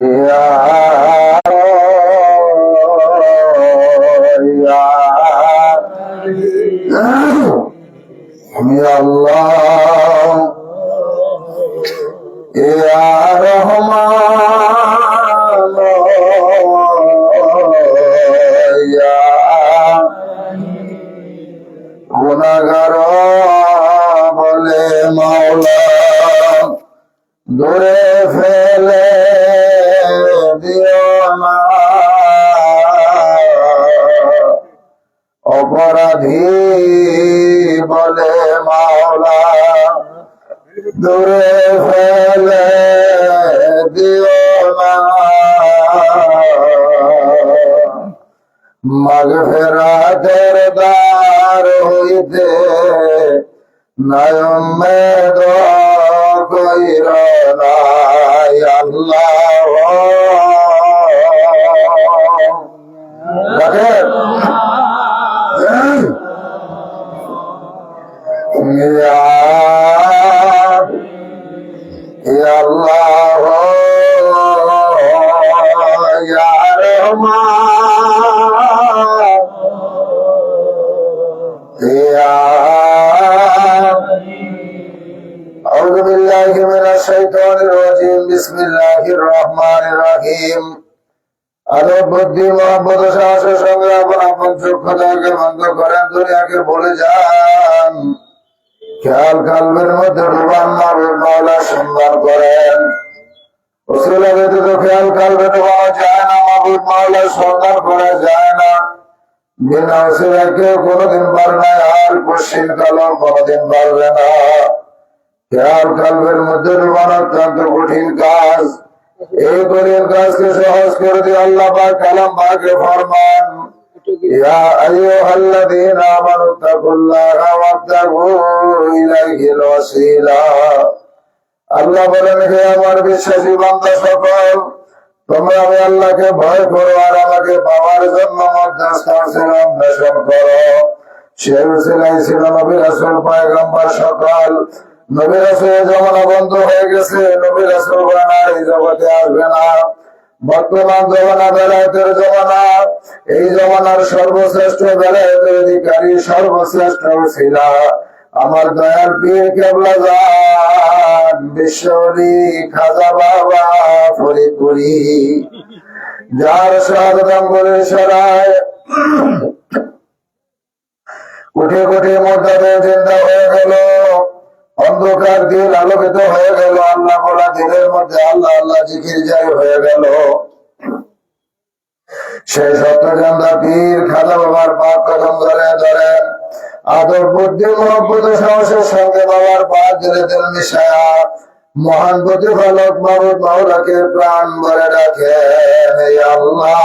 আল্লাহ ইয়া রহমান ইয়া গুনাহগার বলে মাওলা দূরে ফেলে দিও না, অপরাধী বলে মাওলা দূরে ফেলে দিও না, মাগফিরাতের দ্বার হইতে নয়ন মেদ কইর না আল্লাহ। দেখেন আল্লাহ ইয়া রহমান ইয়া আউযু বিল্লাহি মিনাশ শাইতানির রাজিম বিসমিল্লাহির রহমানির রহিম। আদব বুদ্ধি মহব্বত সাহসের সঙ্গে আপন চক্ষুটাকে বন্ধ করেন, দুনিয়াকে ভুলে যান, খেয়াল কালবের মধ্যে ডুবান, মাহবুব মাওলার সন্ধান করেন। ওসিলা ব্যতীত খেয়াল কালবে ডুবানো যায় না, মাহবুব মাওলার সন্ধান করা যায় না। বিনা ওসিলা কেউ কোনোদিন পারবে না, আর পশ্চিম কালও কোনোদিন পারবে না। খেয়াল কালবের মধ্যে ডুবানো অত্যন্ত কঠিন কাজ। এই কঠিন কাজকে সহজ করে দিয়ে আল্লাহ পাক কালাম পাকে ফরমান, ইয়া আইয়ুহাল্লাযীনা আমানুত্তাকুল্লাহা ওয়াবতাগু ইলাইহিল ওয়াসিলা। আল্লাহ বলেন, হে আমার বিশ্বাসী বান্দা সকল, তোমরা আমি আল্লাহকে ভয় করো আর আমাকে পাওয়ার জন্য মধ্যস্থল অন্বেষণ করো। সে উসিলাই ছিল নবী রাসূল পয়গম্বর সকল। নবী রাসূলের জমানা বন্ধ হয়ে গেছে, নবী রাসূল এই জগতে আসবে না। বর্তমান জমানা বেলায়েতের জমানা, এই জমানার সর্বশ্রেষ্ঠ বেলায়েতের অধিকারী সর্বশ্রেষ্ঠ উসিলা আমার দয়াল পীর কেবলা জান বিশ্বলি খাজা বাবা ফরিদপুরি, যার শাহাদাত আঙ্গুলের ইশারায় কোটি কোটি মুর্দাদের জিন্দা হয়ে গেল, অন্ধকার দিল আলোকিত হয়ে গেল, আল্লাহ বলা দিলের মধ্যে আল্লাহ আল্লাহ জিকির জারি হয়ে গেল। সেই সত্যজান্দা পীর খাজা বাবার পাক কদম ধরে ধরেন, আদর বুদ্ধি মহব্বত সাহসের সঙ্গে বাবার পাক ধরে দিল মিশায়া মহান প্রতিফলক মাহবুব মাওলাকে প্রাণ ভরে রাখেন। হে আল্লাহ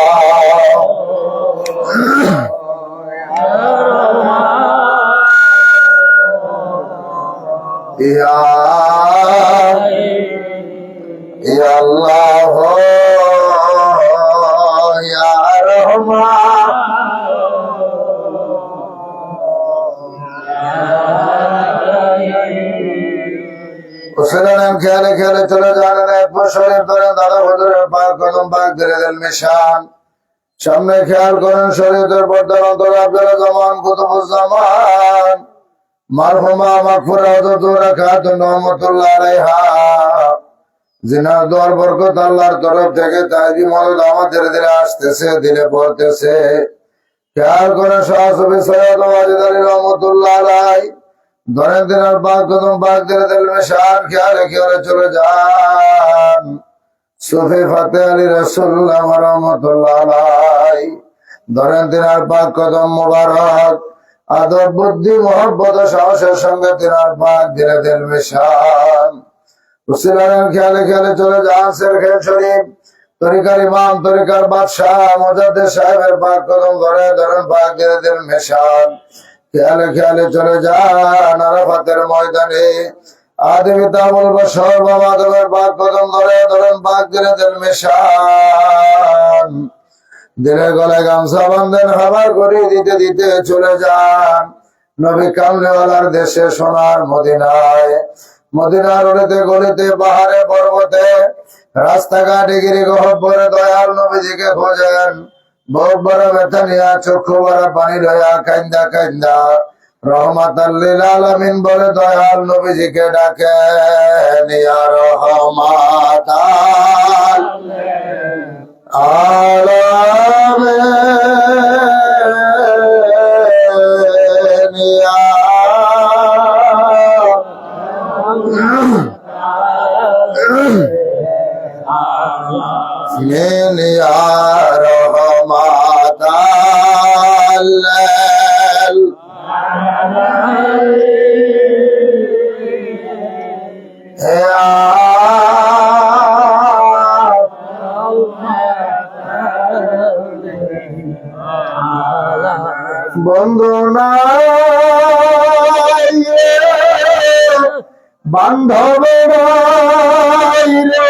ইয়া আল্লাহ ইয়া রহমান খেয়ালে খেয়ালে চলে যান, একবার শরীর ধরেন, দাদা হুজুরের পাক কদম পাক ধরে দেন মিশান। সামনে খেয়াল করেন শরীরের পর্দার অন্তর আব্দুল জামান কুতুবুজ্জামান মারহুমা মাগফুরা ওয়া খাতুন রহমাতুল্লাহ আলাইহা, জিনার দোয়ার বরকত আল্লাহর তরফ থেকে তাইজি মদদ আমাদের ধীরে আসতেছে, ধীরে পড়তেছে। খেয়াল করে শাহসুফি সৈয়দ ওয়াজিদ আলী রহমতুল্লাহ আলাইহি ধরেন দিনার পাক কদম পাক ধরে দিল মিশান। খেয়ালে খেয়ালে চলে যান সুফি ফাতেহ আলী রাসূলুল্লাহ রহমতুল্লাহ আলাইহি ধরেন দিনার পাক কদম মুবারক, আদব বুদ্ধি মহব্বত সাহসের সঙ্গে তিনার পাক ধীরে দিল মিশান। খেয়ালে খেয়ালে চলে যান শেরখের শরীফ তরিকার ইমাম তরিকার বাদশাহ মুজাদ্দিদ সাহেবের পাক কদম ধরে ধরেন পাক ধীরে দিল মিশান। খেয়ালে খেয়ালে চলে যান আরাফাতের ময়দানে আদমি তাবুল বশর বাবা আদমের পাক কদম ধরে ধরেন পাক ধীরে দিল মিশান। দিনের গলায় গামছা বাঁধেন, হাবার করে দিতে দিতে চলে যান নবী কামলিওয়ালার দেশে সোনার মদিনায়। মদিনার ওড়েতে গলিতে পাহাড়ে পর্বতে রাস্তাঘাটে গিরি গহব্বরে দয়াল নবীজিকে খোঁজেন, বুক ভরা ব্যথা নিয়া চক্ষু ভরা পানি লইয়া কান্দা কান্দা রহমাতাল লিল আলামিন বলে দয়াল নবীজিকে ডাকেন, ইয়া রহমাতাল আলামিন ইয়া من يا رحمة বন্ধু নাই বান্ধব নাই রে,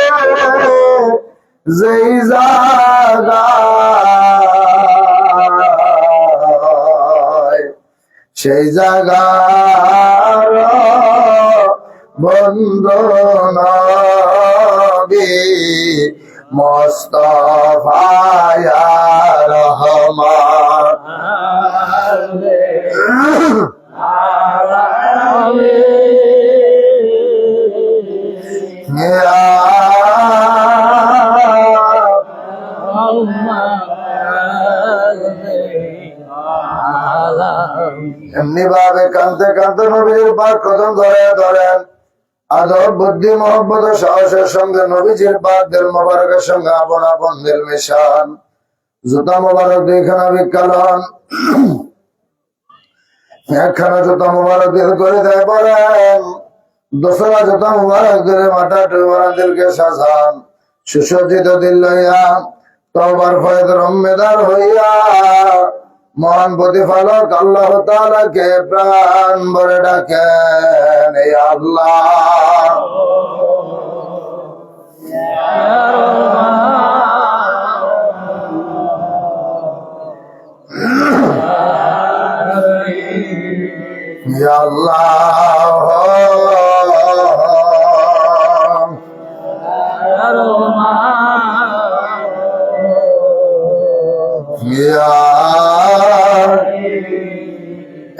যেই জায়গায় সেই জায়গার বন্ধু নবী মুস্তাফা ইয়া রহমান এমনি ভাবে কানতে কানতে নবীজির পাক কদম ধরেন, আদব বুদ্ধি মহব্বত ও সাহসের সঙ্গে নবীজির পাক দিল মোবারকের সঙ্গে আপন আপন দিল মিশান। জুতা মোবারক দুইখানা বিকালন, একখানা জুতা মোবারক দিল করে দেয় বলেন, দোসরা জুতা মোবারক দিলে মাথা টুবারা দিলকে সাজান, সুসজ্জিত দিল লইয়া তওবার ফয়েদ রম্মেদার হইয়া মহান প্রতিফলক আল্লাহ তাআলাকে প্রাণ ভরে ডাকেন, ইয়া আল্লাহ ইয়া আল্লাহ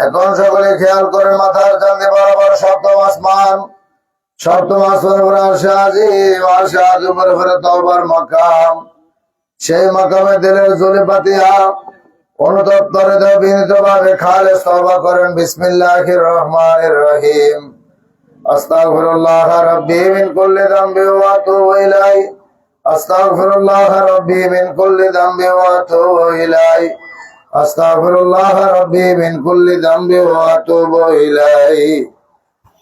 এখন সকলে খেয়াল করে মাথার চাঁদে বরাবর সপ্তম আসমান, সপ্তম আসমানের আরশে আজিম, আরশে আজিমের উপরে তওবার মাকাম, সেই মাকামে দিলের জলে পাতিয়া অনুতপ্তরে বিনীত ভাবে খালেস তওবা করেন। বিসমিল্লাহির রহমানির রহিম। আস্তাগফিরুল্লাহ রাব্বি মিন কুল্লি যামবি ওয়া আতুবু ইলাইহি, আস্তাগফিরুল্লাহ রাব্বি মিন কুল্লি যামবি ওয়া আতুবু ইলাইহি, আস্তাগফিরুল্লাহ রাব্বি মিন কুল্লি যামবি ওয়া আতুবু ইলাইহি।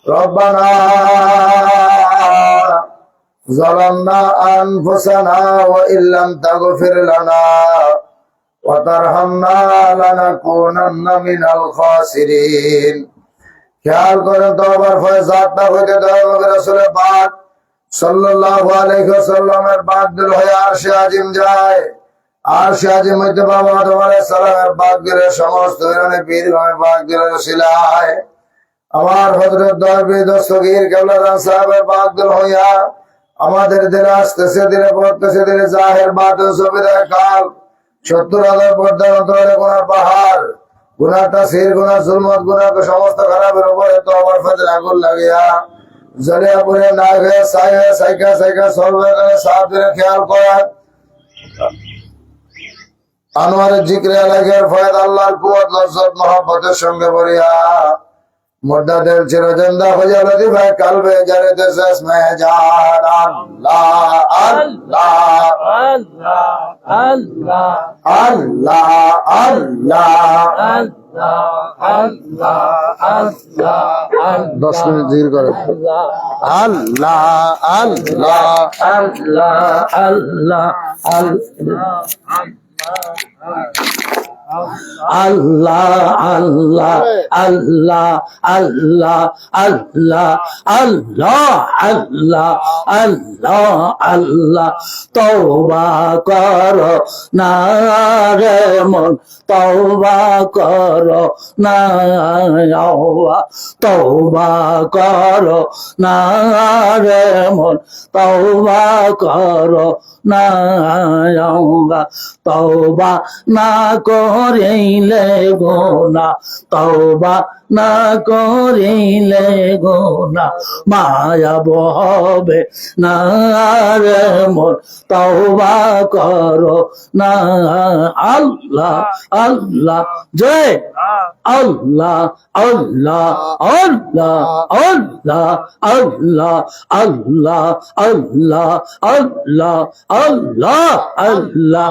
রব্বানা যালামনা আনফুসানা ওয়া ইল্লাম তাগফির লানা ওয়া তারহামনা লানাকুনান্না মিনাল খাসিরিন। খেয়াল করেন তওবার ফয়জাতটা হইতে দয়াময় রাসূলের পাক সাল্লাল্লাহু আলাইহি ওয়াসাল্লামের পাক দিল হয়ে আরশে আজিম যায়। আরশে আজিম হইতে বাবা আদম আলাইহিস সালামের পাক দিলের সমস্ত বিরনে পীরগণের পাক দিলের শিলায় আমার হযরত দরবে দস্তগীর কেবলাদান সাহেবের পাক দিল হইয়া আমাদের দিলে আসতেছে, দিলে পড়তেছে, দিলে জাহের বাতিল সুবিধায় কাল ৭০,০০০ পর্দার অন্তরে গুনার পাহাড়, গুনাহ তাসির, গুনাহ জুলমত, গুনাহ সমস্ত খারাপের উপরে তওবার ফাজল আগুন লাগিয়া জ্বলিয়া পুড়ে না হয়ে সাইকা সর্বকালে সাথ ধরে খেয়াল করেন। আনোয়ারের জিক্রে আলাইহির ফয়েদ আল্লাহর কুওয়াত লজ্জত মহব্বতের সঙ্গে ভরিয়া মুর্দা দিল চিরজিন্দা হইয়া লতিফা কালবে জারিতেছে ইসমে জান আল্লাহ আল্লাহ আল্লাহ আল্লাহ আল্লাহ আল্লাহ 10 মিনিট জিকির করে আল্লাহ আল্লাহ আল্লাহ আল্লাহ আল্লাহ আল্লাহ আল্লাহ আল্লাহ আল্লাহ আল্লাহ আল্লাহ আল্লাহ আল্লাহ আল্লাহ তওবা করো না রে মন তওবা করো না আল্লাহ তওবা করো না রে মন তওবা করো না আল্লাহ তওবা না করিলে গোনা তওবা না করিলে গোনা মায়া হবে না রে মন তওবা করো না আল্লাহ আল্লাহ জয় আল্লাহ আল্লাহ আল্লাহ আল্লাহ আল্লাহ আল্লাহ আল্লাহ আল্লাহ আল্লাহ আল্লাহ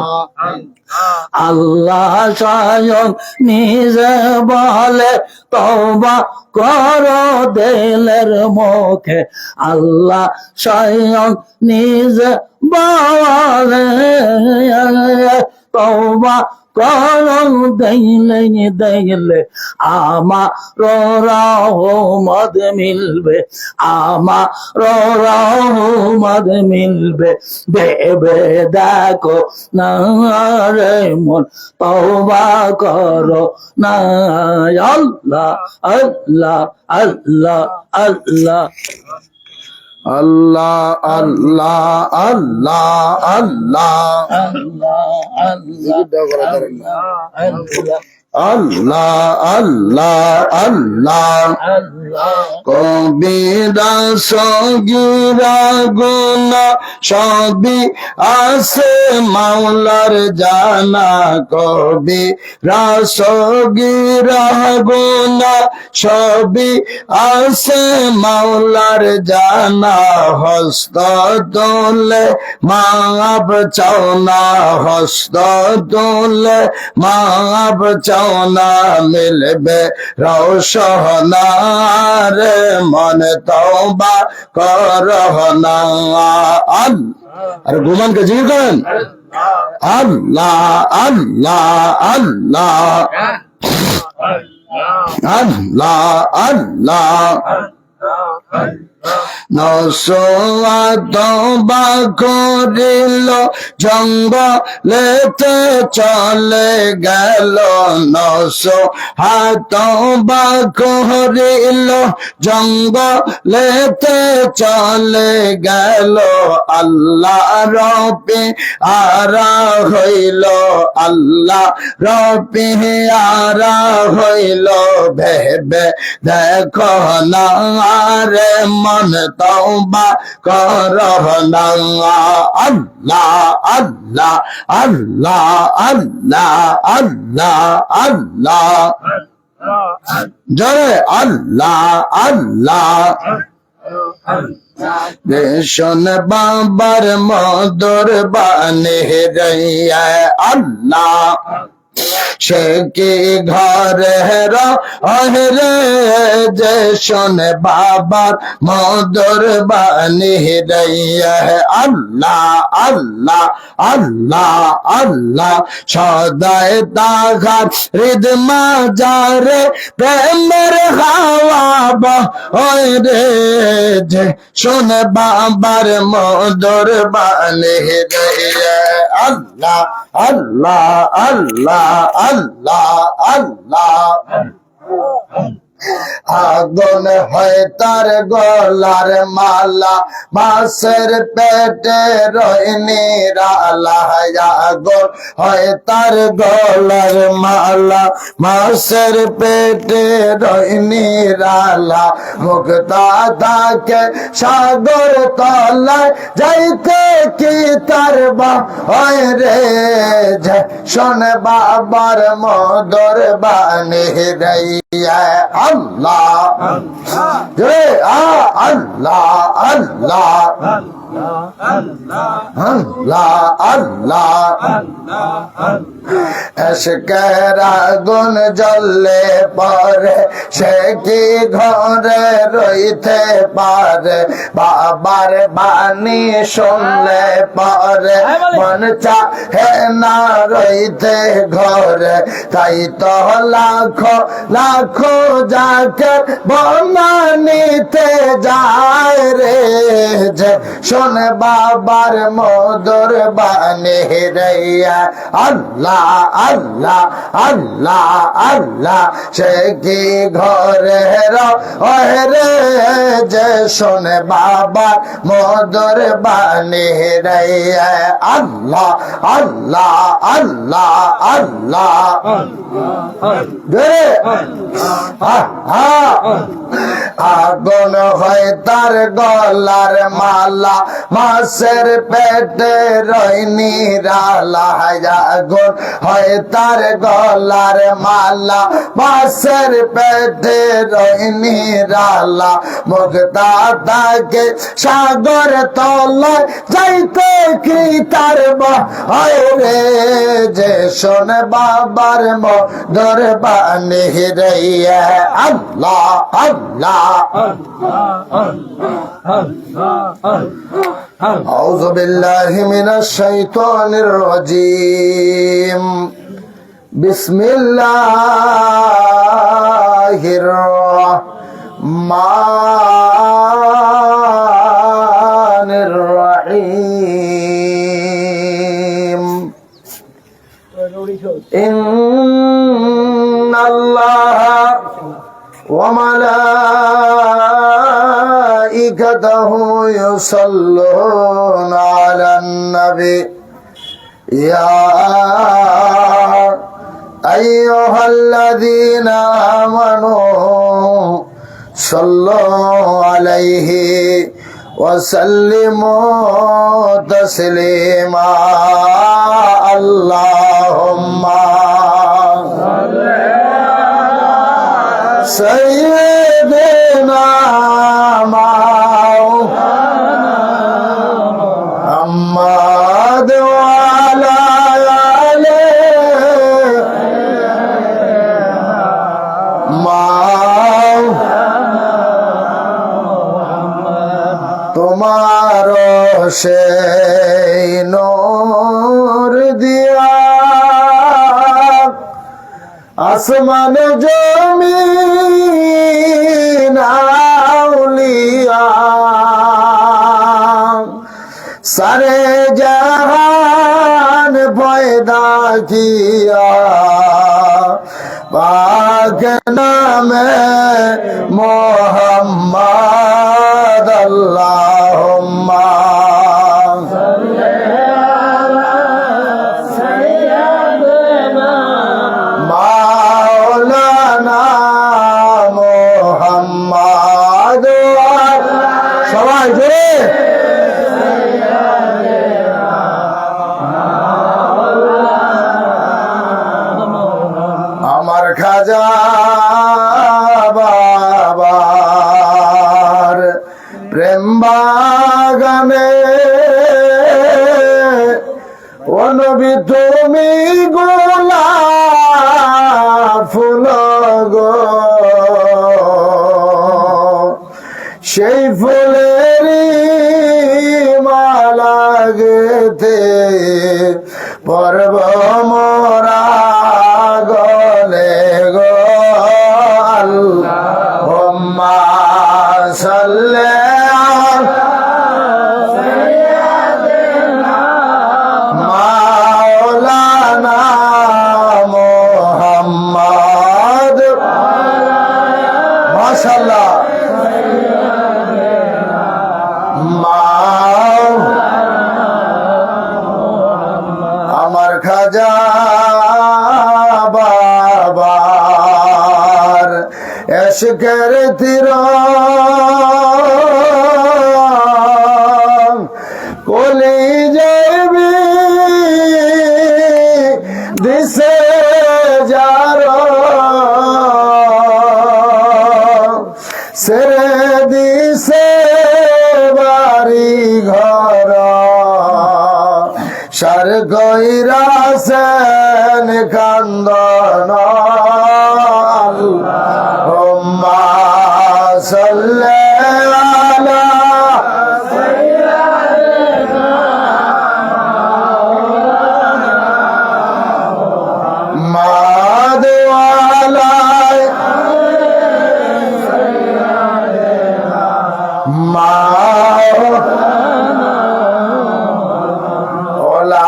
আল্লাহ স্বয়ং নিজে বলে তওবা করো দিলের মুখে আল্লাহ স্বয়ং নিজে বলে তওবা করো দিলে দিলে আমার রহমত মিলবে আমার রহমত মিলবে ভেবে দেখো না রে মন তওবা করো না আল্লাহ আল্লাহ আল্লাহ আল্লাহ আল্লাহ আল্লাহ আল্লাহ আল্লাহ আল্লাহ আল্লাহ আল্লাহ কবিরা সগীরা গুনাহ সবই আছে মাওলার জানা কবিরা সগীরা গুনাহ সবই আছে মাওলার জানা হস্ত তোলে মাপ চাও না হস্ত তোলে মাপ চাও না মিলবে রওশনা রে মন তওবা করহ না আর গুমানকে জিজ্ঞেস করেন আল্লাহ আল্লাহ আল্লাহ আল্লাহ আল্লাহ নসোয়া তওবা করিল জঙ্গলেতে চলে গেল নসোয়া তওবা করিল জঙ্গলেতে চলে গেল আল্লাহ রব্বি আরা হইল আল্লাহ রব্বি আরা হইল ভেবে দেখো না রে মন তওবা করহ না আল্লাহ আল্লাহ আল্লাহ আল্লাহ আল্লাহ আল্লাহ জয় আল্লাহ আল্লাহ রেশন বাবার মধুর বাণী রে আল্লাহ সে কি ঘরে রে যে শোনে বাবার মধুর বাণী রে আল্লাহ আল্লাহ আল্লাহ আল্লাহ সদায় তাহার হৃদ মাজারে প্রেমের হাওয়া বয় রে যে শোনে বাবার মধুর বাণী রে আল্লাহ আল্লাহ আল্লাহ আল্লাহ আল্লাহ আগুন হয় তার গলার মালা মাছের পেটে রইনি রালা আগুন হয় তার গলার মালা মাছের পেটে রইনি রালা মুক্তা থাকে সাগর তলায় যাইতে কি তার বা হয় রে শোন বাবার মধুর বাণী রে আল্লাহ আল্লাহ আল্লাহ আল্লাহ আল্লাহ এশকের আগুন জ্বললে পরে সে কি ঘরে রইতে পারে বাবার বাণী শুনলে পরে মন চাহে না রইতে ঘরে তাই তো লাখো লাখো যাকে বনানিতে যায় রে যে শোনে বাবার মধুর বাণী রে আল্লাহ আল্লাহ আল্লাহ আল্লাহ সে কি ঘরে রে যে শোনে বাবার মধুর বাণী রে আল্লাহ আল্লাহ আল্লাহ আল্লাহ আগুন হয় তার গলার মালা মাছের পেটে রইনি রালা আগুন হয় তার গলার মালা মাছের পেটে রইনি রালা মুক্তা তাকে সাগর তলায় যাইতে কি তার হয় রে যে শোন বাবার মধুর বাণী রে আল্লাহ আল্লাহ أعوذ بالله من الشيطان الرجيم بسم الله الرحمن الرحيم إن الله وملائكته يصلون على النبي يا أيها الذين آمنوا صلوا عليه وسلموا تسليما اللهم سيدنا محمد وعلى آله তোমার সেই নূর দিয়া আসমান জমিন আউলিয়া সারে জাহান পয়দা কিয়া পাক নামে মোহাম্মদ আল্লাহুম্মা মাওলানা মোহাম্মদ সবাই জোরে আমার খাজা বাবার প্রেম বাগানে ও নবী তুমি গোলাপ ফুল গো সেই ফুলেরই মালা গেতে পর্ব মোরা গলে গো আল্লাহুম্মা সাল্লি মাওলানা মুহাম্মদ মাশাআল্লাহ আমার খাজা বাবার এশকের তীর কলি যাবি দিশে যার সেরে দিশে বাড়ি ঘর সার কইরাছেন কান্দন আল্লাহুম্মা সাল্লি আলা মাদ ওয়ালা মা লা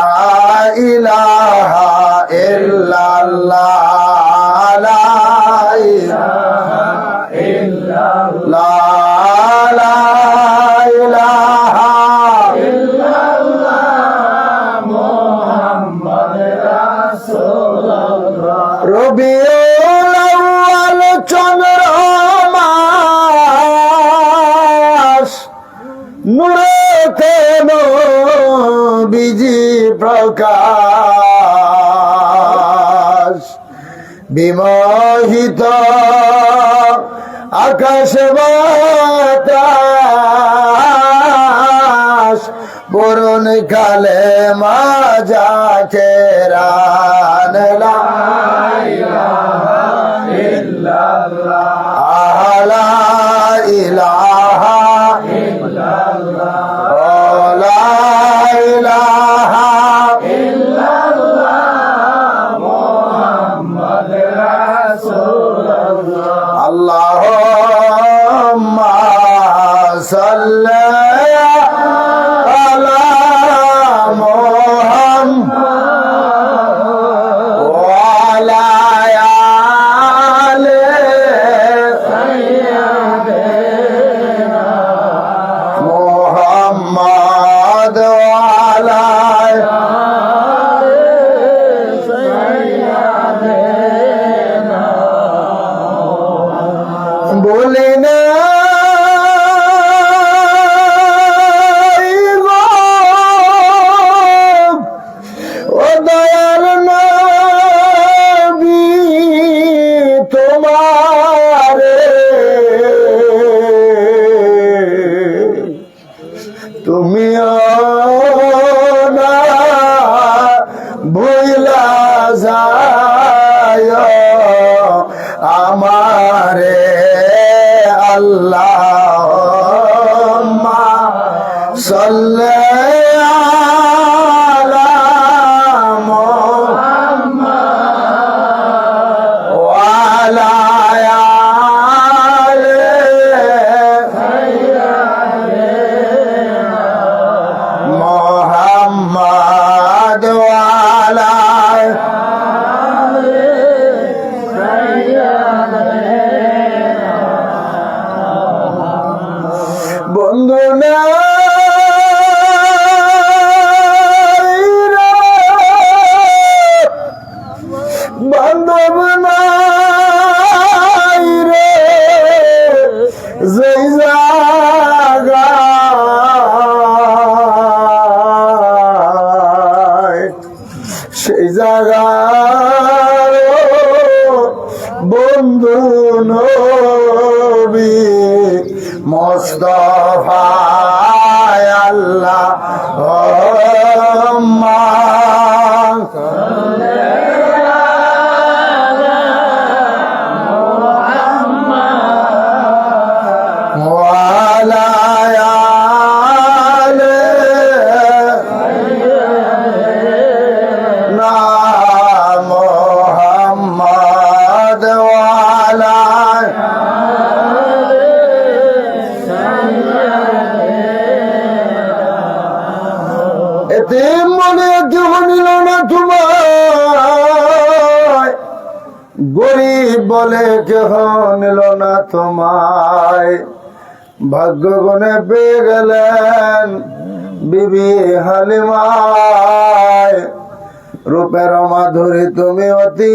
ইলাহা ইল্লাল্লাহ লা ইলাহা ইল্লাল্লাহ লা ইলাহা ইল্লাল্লাহ মুহাম্মদ রাসূলুল্লাহ রবিউল আউয়াল চন্দ্র মাস নূরে বিজি প্রকাশ বিমোহিত আকাশ বাতাস পূরণ কালে মাজা কেরান লা ইলাহা ইল্লাল্লাহ লা ইলাহা ইল্লাল্লাহ লা ইলাহা ইল্লাল্লাহ মুহাম্মদ রাসূলুল্লাহ আল্লাহুম্মা সাল্লি আলা মুহাম্মদ ওয়া আলা আলি সাইয়্যিদিনা মুহাম্মদ ওয়া আলা বলে না ও দয়াল নবী তোমারে তুমি না ভুলা যায় আমারে আল্লাহুম্মা সাল্লি আলা মুহাম্মদ ওয়া আলা আলি সাইয়্যিদিনা মুহাম্মদ ওয়া আলা আলি সাইয়্যিদিনা বন্ধু না বান্ধব নাই রে যেই জায়গায় সেই জায়গার বন্ধু নবী মুস্তাফা আল্লাহুম্মা ওয়া আলা আলি সাইয়্যিদিনা মুহাম্মদ ওয়া আলা এতে মনে কেউ নিল না তোমায় গরিব বলে কেহ নিল না তোমায় ভাগ্য গুণে পেয়ে গেলেন বিবি হালিমায় রূপের মাধুরী তুমি অতি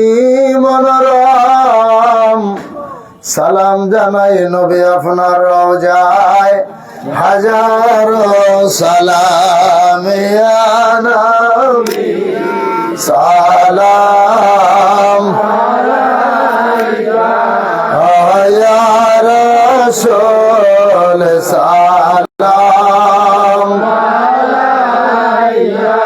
মনোরম সালাম জানাই নবী আপনার রওজায় হাজারো সালাম ইয়া নবী সালাম আলাইকা ইয়া রাসূল সালাম আলাইকা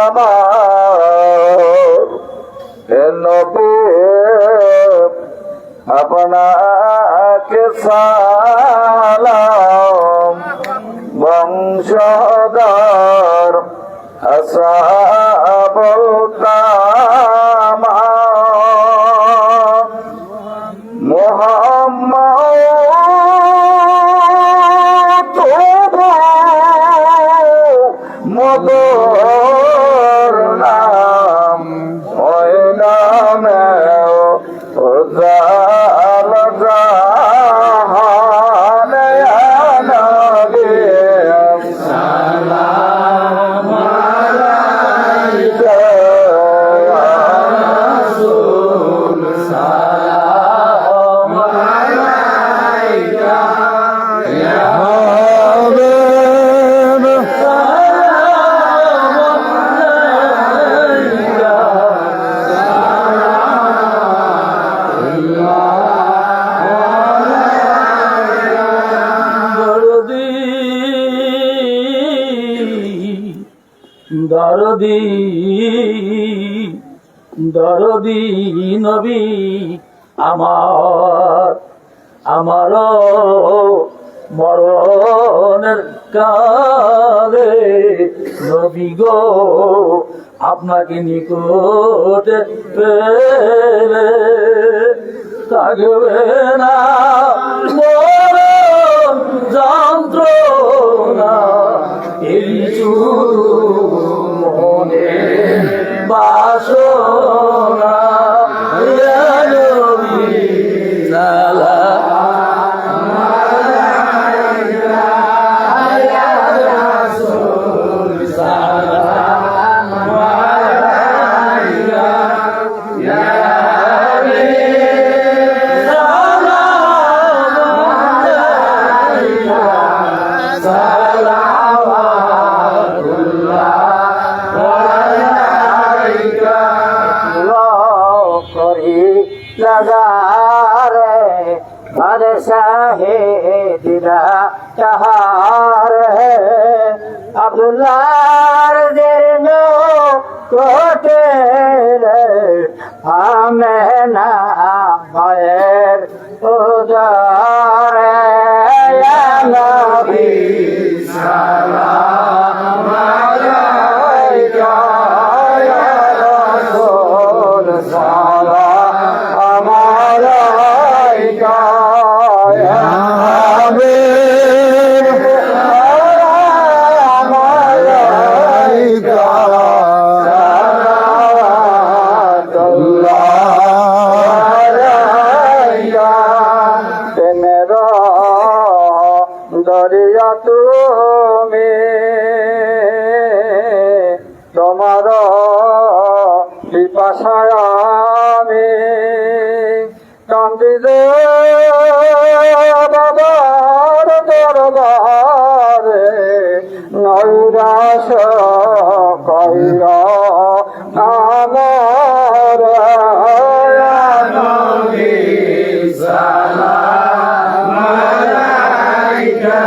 আমার হে নবী আপনাকে সালাম বংশধর আসহাবুল কারাম মুহাম্মদ মধুর নাম ওই নামে উজাল জাহান ইয়া নবী সালাম আলাইকা ইয়া রাসূল সালাম আলাইকা ইয়া হাবিব সালাম আলাইকা দরদি দরদি নবী আমার মরণের কালে নবী গো আপনাকে নিকটে পেলে থাকবে না মরণ যন্ত্রণা এই মনে বাসনা ইয়া নবী সালাম আলাইকা ইয়া রাসূল সালাম আলাইকা ইয়া হাবিব সালাম আলাইকা সালাওয়াতুল্লাহ আলাইকা করি লাগারে বাদশাহে দিলা তাহার হে আব্দুল্লাহর দিন কোটে রে আমেনা মায়ের উদারে ইয়া নবী সালাম আলাইকা ইয়া রাসূল সালাম আলাইকা ইয়া হাবিব সালাম আলাইকা সালাওয়াতুল্লাহ আলাইকা তেমেরা দরিয়া তুমি তোমার পিপাসায় আমি কান্দিদে বাবার দরবারে নৈরাশ কইরা আমার নবী সালাম আলাইকা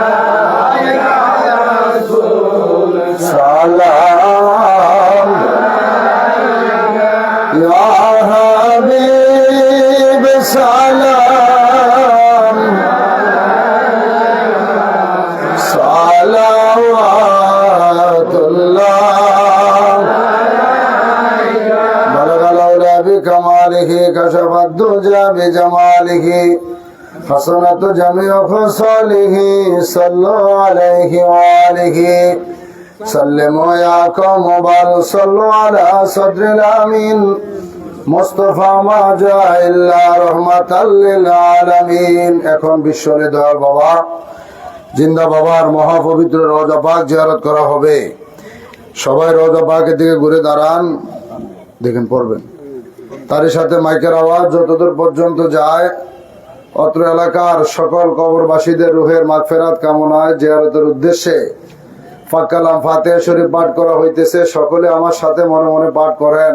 ইয়া রাসূল সালাম ইয়া হাবিব সালাম সালাওয়াতুল্লাহ বলগাল আউলা বিকামালিহি কাশাফাদ দুজা বিজামালিহি حسنت جميع خصاله صلوا عليه وآله سلموا يا قوم بل صلوا على صدر الأمين مصطفى ما جاء إلا رحمة للعالمين এখন বিশ্বরে দয়াল বাবা জিন্দা বাবার মহাপবিত্র রওজা পাক জিয়ারত করা হবে সবাই রওজা পাকের দিকে ঘুরে দাঁড়ান দেখেন পড়বেন তার সাথে মাইকের আওয়াজ যতদূর পর্যন্ত যায় অত্র এলাকার সকল কবরবাসীদের রুহের মাগফিরাত কামনায় জিয়ারতের উদ্দেশ্যে পাক কালাম ফাতিহা শরীফ পাঠ করা হইতেছে সকলে আমার সাথে মনে মনে পাঠ করেন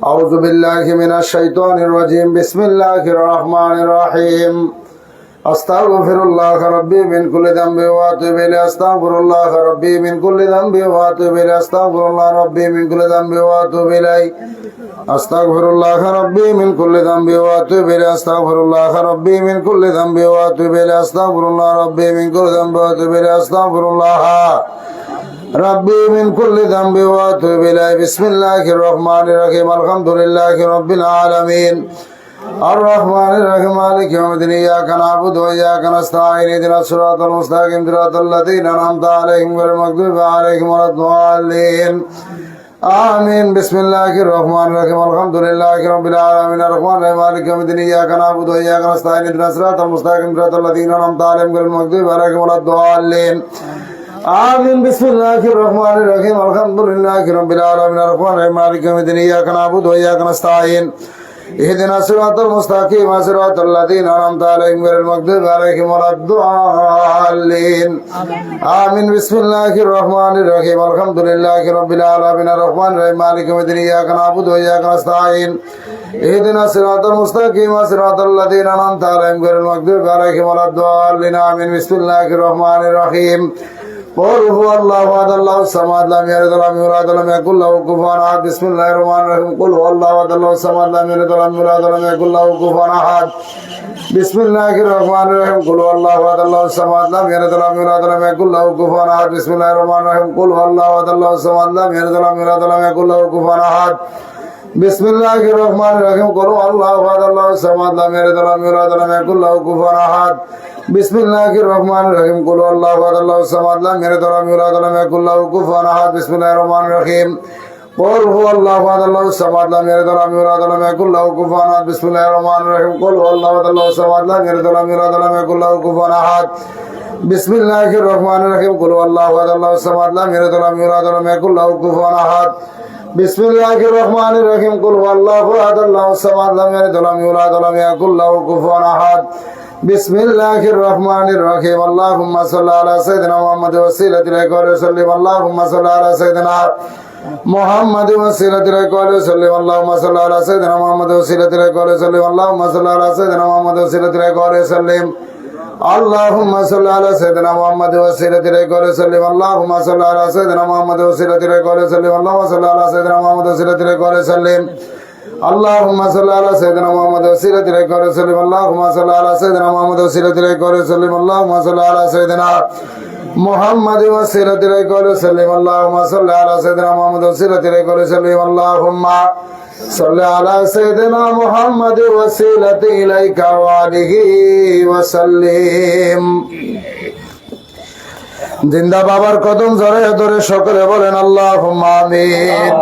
আউযু বিল্লাহি মিনাশ শাইতানির রাজিম বিসমিল্লাহির রহমানির রহিম আস্তাগফিরুল্লাহ রাব্বি মিন কুল্লি যামবি ওয়া আতুবু ইলাইহি আস্তাগফিরুল্লাহ রাব্বি মিন কুল্লি যামবি ওয়া আতুবু ইলাইহি আস্তাগফিরুল্লাহ রাব্বি মিন কুল্লি যামবি ওয়া আতুবু ইলাইহি আস্তাগফিরুল্লাহ রাব্বি মিন কুল্লি যামবি ওয়া আতুবু ইলাইহি আস্তাগফিরুল্লাহ রাব্বি মিন কুল্লি যামবি ওয়া আতুবু ইলাইহি আস্তাগফিরুল্লাহ রাব্বি মিন কুল্লি যামবি ওয়া আতুবু ইলাইহি আস্তাগফিরুল্লাহ রাব্বি মিন কুল্লি যামবি ওয়া আতুবু ইলাইহি বিসমিল্লাহির রহমানির রহিম আলহামদুলিল্লাহি রাব্বিল আলামিন الرحمن الرحيم مالك يوم الدين إياك نعبد وإياك نستعين اهدنا الصراط المستقيم صراط الذين أنعمت عليهم غير المغضوب عليهم ولا الضالين آمين بسم الله الرحمن الرحيم الحمد لله رب العالمين الرحمن الرحيم مالك يوم الدين إياك نعبد وإياك نستعين اهدنا الصراط المستقيم صراط الذين أنعمت عليهم غير المغضوب عليهم ولا الضالين آمين بسم الله الرحمن الرحيم الحمد لله رب العالمين الرحمن الرحيم مالك يوم الدين إياك نعبد وإياك نستعين اهدنا الصراط المستقيم صراط الذين أنعمت عليهم غير المغضوب عليهم ولا الضالين آمين بسم الله الرحمن الرحيم الحمد لله رب العالمين الرحمن الرحيم مالك يوم الدين إياك نعبد وإياك نستعين اهدنا الصراط المستقيم صراط الذين أنعمت عليهم غير المغضوب عليهم ولا الضالين آمين بسم الله الرحمن الرحيم قل هو الله احد الله الصمد لم يلد ولم يولد ولم يكن له كفوا احد بسم الله الرحمن الرحيم قل هو الله احد الله الصمد لم يلد ولم يولد ولم يكن له كفوا احد بسم الله الرحمن الرحيم قل هو الله احد الله الصمد لم يلد ولم يولد ولم يكن له كفوا احد بسم الله الرحمن الرحيم قل هو الله احد الله الصمد لم يلد ولم يولد ولم يكن له كفوا احد بسم الله الرحمن الرحيم قل هو الله احد الله الصمد لم يلد ولم يولد ولم يكن له كفوا احد بسم الله الرحمن الرحيم قل هو الله احد الله الصمد لم يلد ولم يولد ولم يكن له كفوا احد بسم الله الرحمن الرحيم قل هو الله احد الله الصمد لم يلد ولم يولد ولم يكن له كفوا احد بسم الله الرحمن الرحيم قل هو الله احد الله الصمد لم يلد ولم يولد ولم يكن له كفوا احد بسم الله الرحمن الرحيم قل هو الله احد الله الصمد لم يلد ولم يولد ولم يكن له كفوا احد بسم الله الرحمن الرحيم قل هو الله احد الله الصمد لم يلد ولم يولد ولم يكن له كفوا احد بسم الله الرحمن الرحيم اللهم صل على سيدنا محمد وسيلة إليك وسلم اللهم صل على سيدنا محمد وسيلة إليك وسلم اللهم صل على سيدنا محمد وسيلة إليك وسلم اللهم صل على سيدنا محمد وسيلة إليك وسلم اللهم صل على سيدنا محمد وسيلة إليك وسلم اللهم صل على سيدنا محمد وسيلة إليك وسلم اللهم صل على سيدنا محمد وسيلة إليك وسلم اللهم صل على سيدنا محمد وسيلة إليك وسلم اللهم صل على سيدنا محمد وسيلة إليك وسلم اللهم صل على سيدنا محمد وسيلة إليك وسلم اللهم صل على سيدنا محمد وسيلة إليك وسلم اللهم صل على سيدنا محمد وسيلة إليك وآله وسلم জিন্দা বাবার কদম ধরে ধরে সকলে বলেন আল্লাহুম্মা আমিন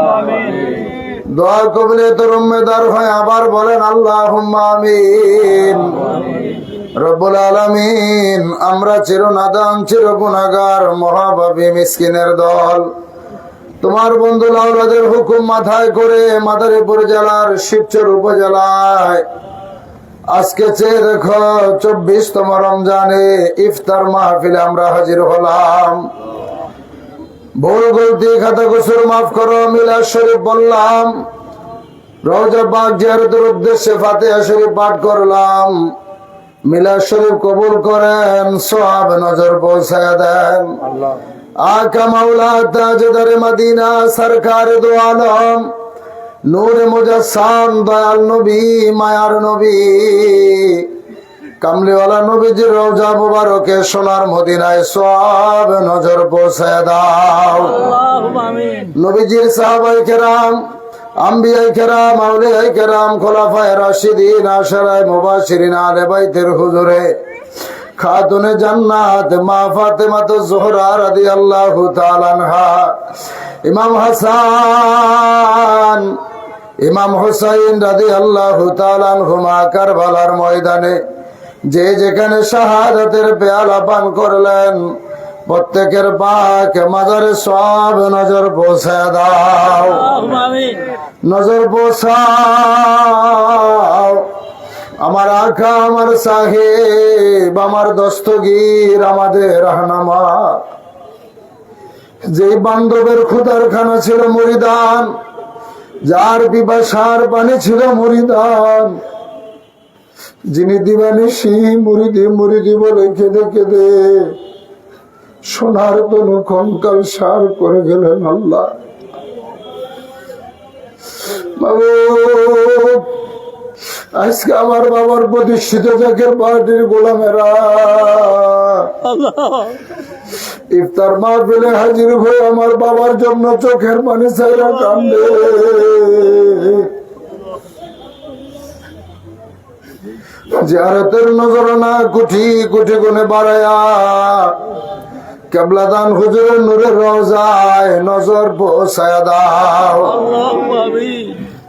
দোয়া কবুলিয়তের উম্মেদার হয় আবার বলেন আল্লাহুম্মা আমিন রব্বুল আলামিন আমরা চির নাদান চির গুনাহগার মহাভাবী মিসকিনের দল তোমার বন্ধু লাউলাদের হুকুম মাথায় করে মাদারীপুর জেলার শিবচর উপজেলায় আজকে চেয়ে দেখো 24তম রমজানে ইফতার মাহফিলে আমরা হাজির হলাম ভুল গলতি খাতা কুসুর মাফ করো মিলাদ শরীফ বললাম রওজা পাক জিয়ারতের উদ্দেশ্যে ফাতিহা শরীফ পাঠ করলাম মিলাদ শরীফ কবুল করেন সওয়াব নজর পৌঁছায় দেন আকা মাওলা তাজদার মদিনা সরকার দো আলম নূরে মুজাসসাম দয়াল নবী মায়ার নবী কামলিওয়ালা নবীজির রওজা মুবারকে সোনার মদিনায় সওয়াব নজর পৌঁছায় দাও আল্লাহুম্মা আমিন নবীজির সাহাবায়ে কেরাম আম্বিয়ায়ে কেরাম আউলিয়ায়ে কেরাম খোলাফায়ে রাশিদিন আশরায়ে মুবাশশিরিন আলে বাইতের হুজুরে খাতুনে জান্নাত মা ফাতেমা যোহরা রাদিয়াল্লাহু তাআলা আনহা ইমাম হাসান ইমাম হুসাইন রাদিয়াল্লাহু তাআলা আনহুমা কারবালার ময়দানে যে যেখানে শাহাদাতের পেয়ালা পান করলেন প্রত্যেকের পাক মাজারে সওয়াব নজর পৌঁছায় দাও নজর পৌঁছাও আমার আকা আমার সাহেব আমার দস্তগীর আমাদের রাহনামা যে বান্ধবের খুদার খানা ছিল মুরিদান যার পিপাসার পানি ছিল মুরিদান যিনি দিবানিশি মুরিদি মুরিদি বলে কেঁদে কেঁদে সোনার তনু কঙ্কাল সার করে গেলেন আল্লাহ। মাবুদ, আজকে আমার বাবার প্রতিষ্ঠিত জাকের পার্টির গোলামেরা ইফতার মাহফিলে হাজির হয়ে আমার বাবার জন্য চোখের পানি ছাইরা কান্দে। জিয়ারতের নজরানা কোটি কোটি গুণে বাড়ায়া কেবলাদান হুজুরের নূরের রওজায় নজর পৌঁছায়া দাও।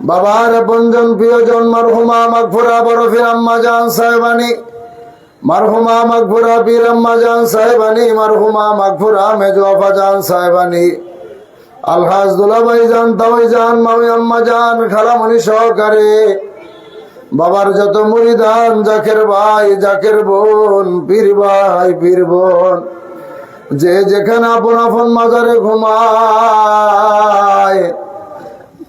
বাবার আপনজন প্রিয়জন মারহুমা মাগফুরা বরফির আম্মা জান সাহেবানী, মারহুমা মাগফুরা পীর আম্মা জান সাহেবানী, মারহুমা মাগফুরা মেজো আফা জান সাহেবানী, আলহাজ দুলাভাই জান, তাওই জান, মামি আম্মা জান, খালামণি সহকারে বাবার যত মুরিদান, জাকের ভাই জাকের বোন, পীর ভাই পীর বোন, যে যেখানে আপন আপন মাজারে ঘুমায়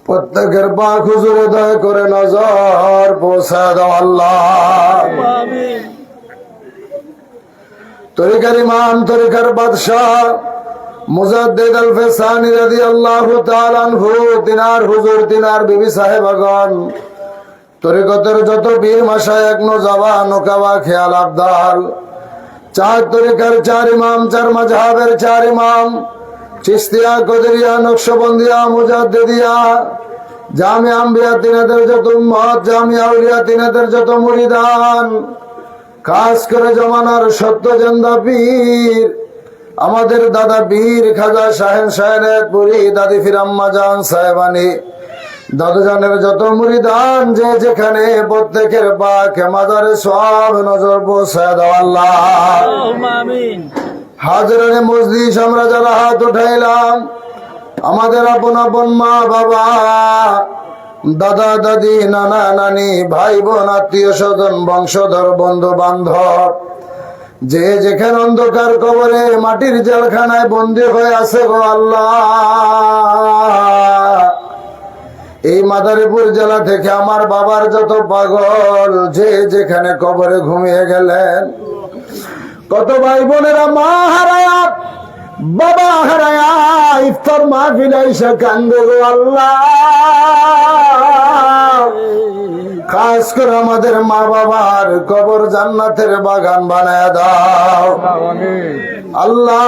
প্রত্যেকের পাক হুজুরে দয়া করে নজর পৌঁছা দাও আল্লাহ। তরিকার ইমাম, তরিকার বাদশাহ মুজাদ্দিদ আল ফেসানি রাদিয়াল্লাহু তাআলা আনহু, তিনার হুজুর, তিনার বিবি সাহেবাগণ, তরিকতের যত বীর মাশায়েখ, নওজওয়ান, নোকাবা, খেয়াল, আবদাল, চার তরিকার চার ইমাম, চার মাযহাবের চার ইমাম, চিশতিয়া, কদরিয়া, নকশবন্দিয়া, মুজাদ্দিদিয়া, জামিয়া আম্বিয়া তিনাদের যত উম্মত, জামিয়া আউলিয়া তিনাদের যত মুরিদান, খাস করে জমানার সত্য জেন্দা পীর আমাদের দাদা পীর খাজা শাহেন শাহেনায়তপুরী, দাদি ফির আম্মা জান সাহেবানী, দাদুজানের যত মুরিদান, যে যেখানে প্রত্যেকের পাক মাজারে সব নজর পৌঁছায় দাও আল্লাহ। হাজরানে মজলিস আমরা যারা হাত উঠাইলাম, আমাদের আপন আপন মা বাবা, দাদা দাদি, নানা নানি, ভাই বোন, আত্মীয় স্বজন, বংশধর, বন্ধু বান্ধব, যে যেখানে অন্ধকার কবরে মাটির জেলখানায় বন্দী হয়ে আছে গো আল্লাহ, এই মাদারীপুর জেলা থেকে আমার বাবার যত পাগল, যে যেখানে কবরে ঘুমিয়ে গেলেন, কত ভাই বোনেরা মা হারায়া, বাবা হারায়া ইফতার মাহফিলে এসে কান্দে গো আল্লাহ। খাস করে আমাদের মা বাবার কবর জান্নাতের বাগান বানায় দাও আল্লাহ।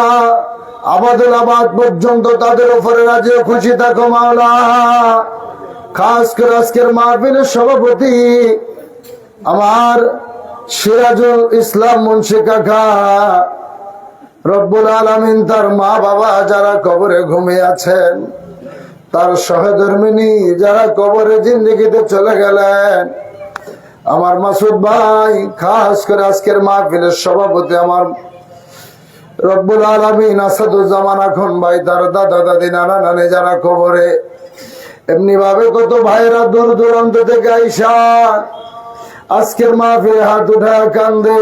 আবাদুল আবাদ পর্যন্ত তাদের উপরে রাজি ও খুশি থাকো মাওলা। খাস করে আজকের মাহফিলের সভাপতি আমার সিরাজুল ইসলাম মুন্সি কাকা, রব্বুল আলামিন তার মা বাবা যারা কবরে ঘুমিয়ে আছেন, তার সহধর্মিনী যারা কবরে জিন্দেগিতে চলে গেলেন, আমার মাসুদ ভাই, খাস করে আজকের মাহফিলের সভাপতি আমার রব্বুল আলামিন আসাদুজ্জামান আখন ভাই, তার দাদা দাদি, নানা নানি যারা কবরে, এমনি ভাবে কত ভাইরা দূর দূরান্ত থেকে আইসা আজকের মাহফিলে হাত উঠায় কান্দে।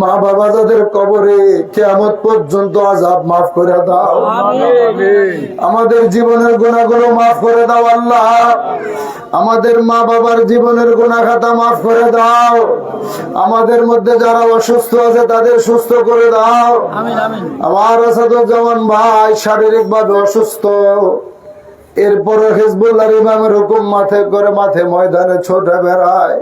মা বাবা যাদের কবরে, কিয়ামত পর্যন্ত আযাব মাফ করে দাও, আমাদের জীবনের গুনাহগুলো মাফ করে দাও আল্লাহ। আমাদের মা বাবার জীবনের গুনাহ খাতা মাফ করে দাও। আমাদের মধ্যে যারা অসুস্থ আছে তাদের সুস্থ করে দাও। আমার আসাদুজ্জামান ভাই শারীরিক ভাবে অসুস্থ, এরপরে হিজবুল্লাহর ইমামের হুকুম মাঠে করে মাঠে ময়দানে ছোটে বেড়ায়,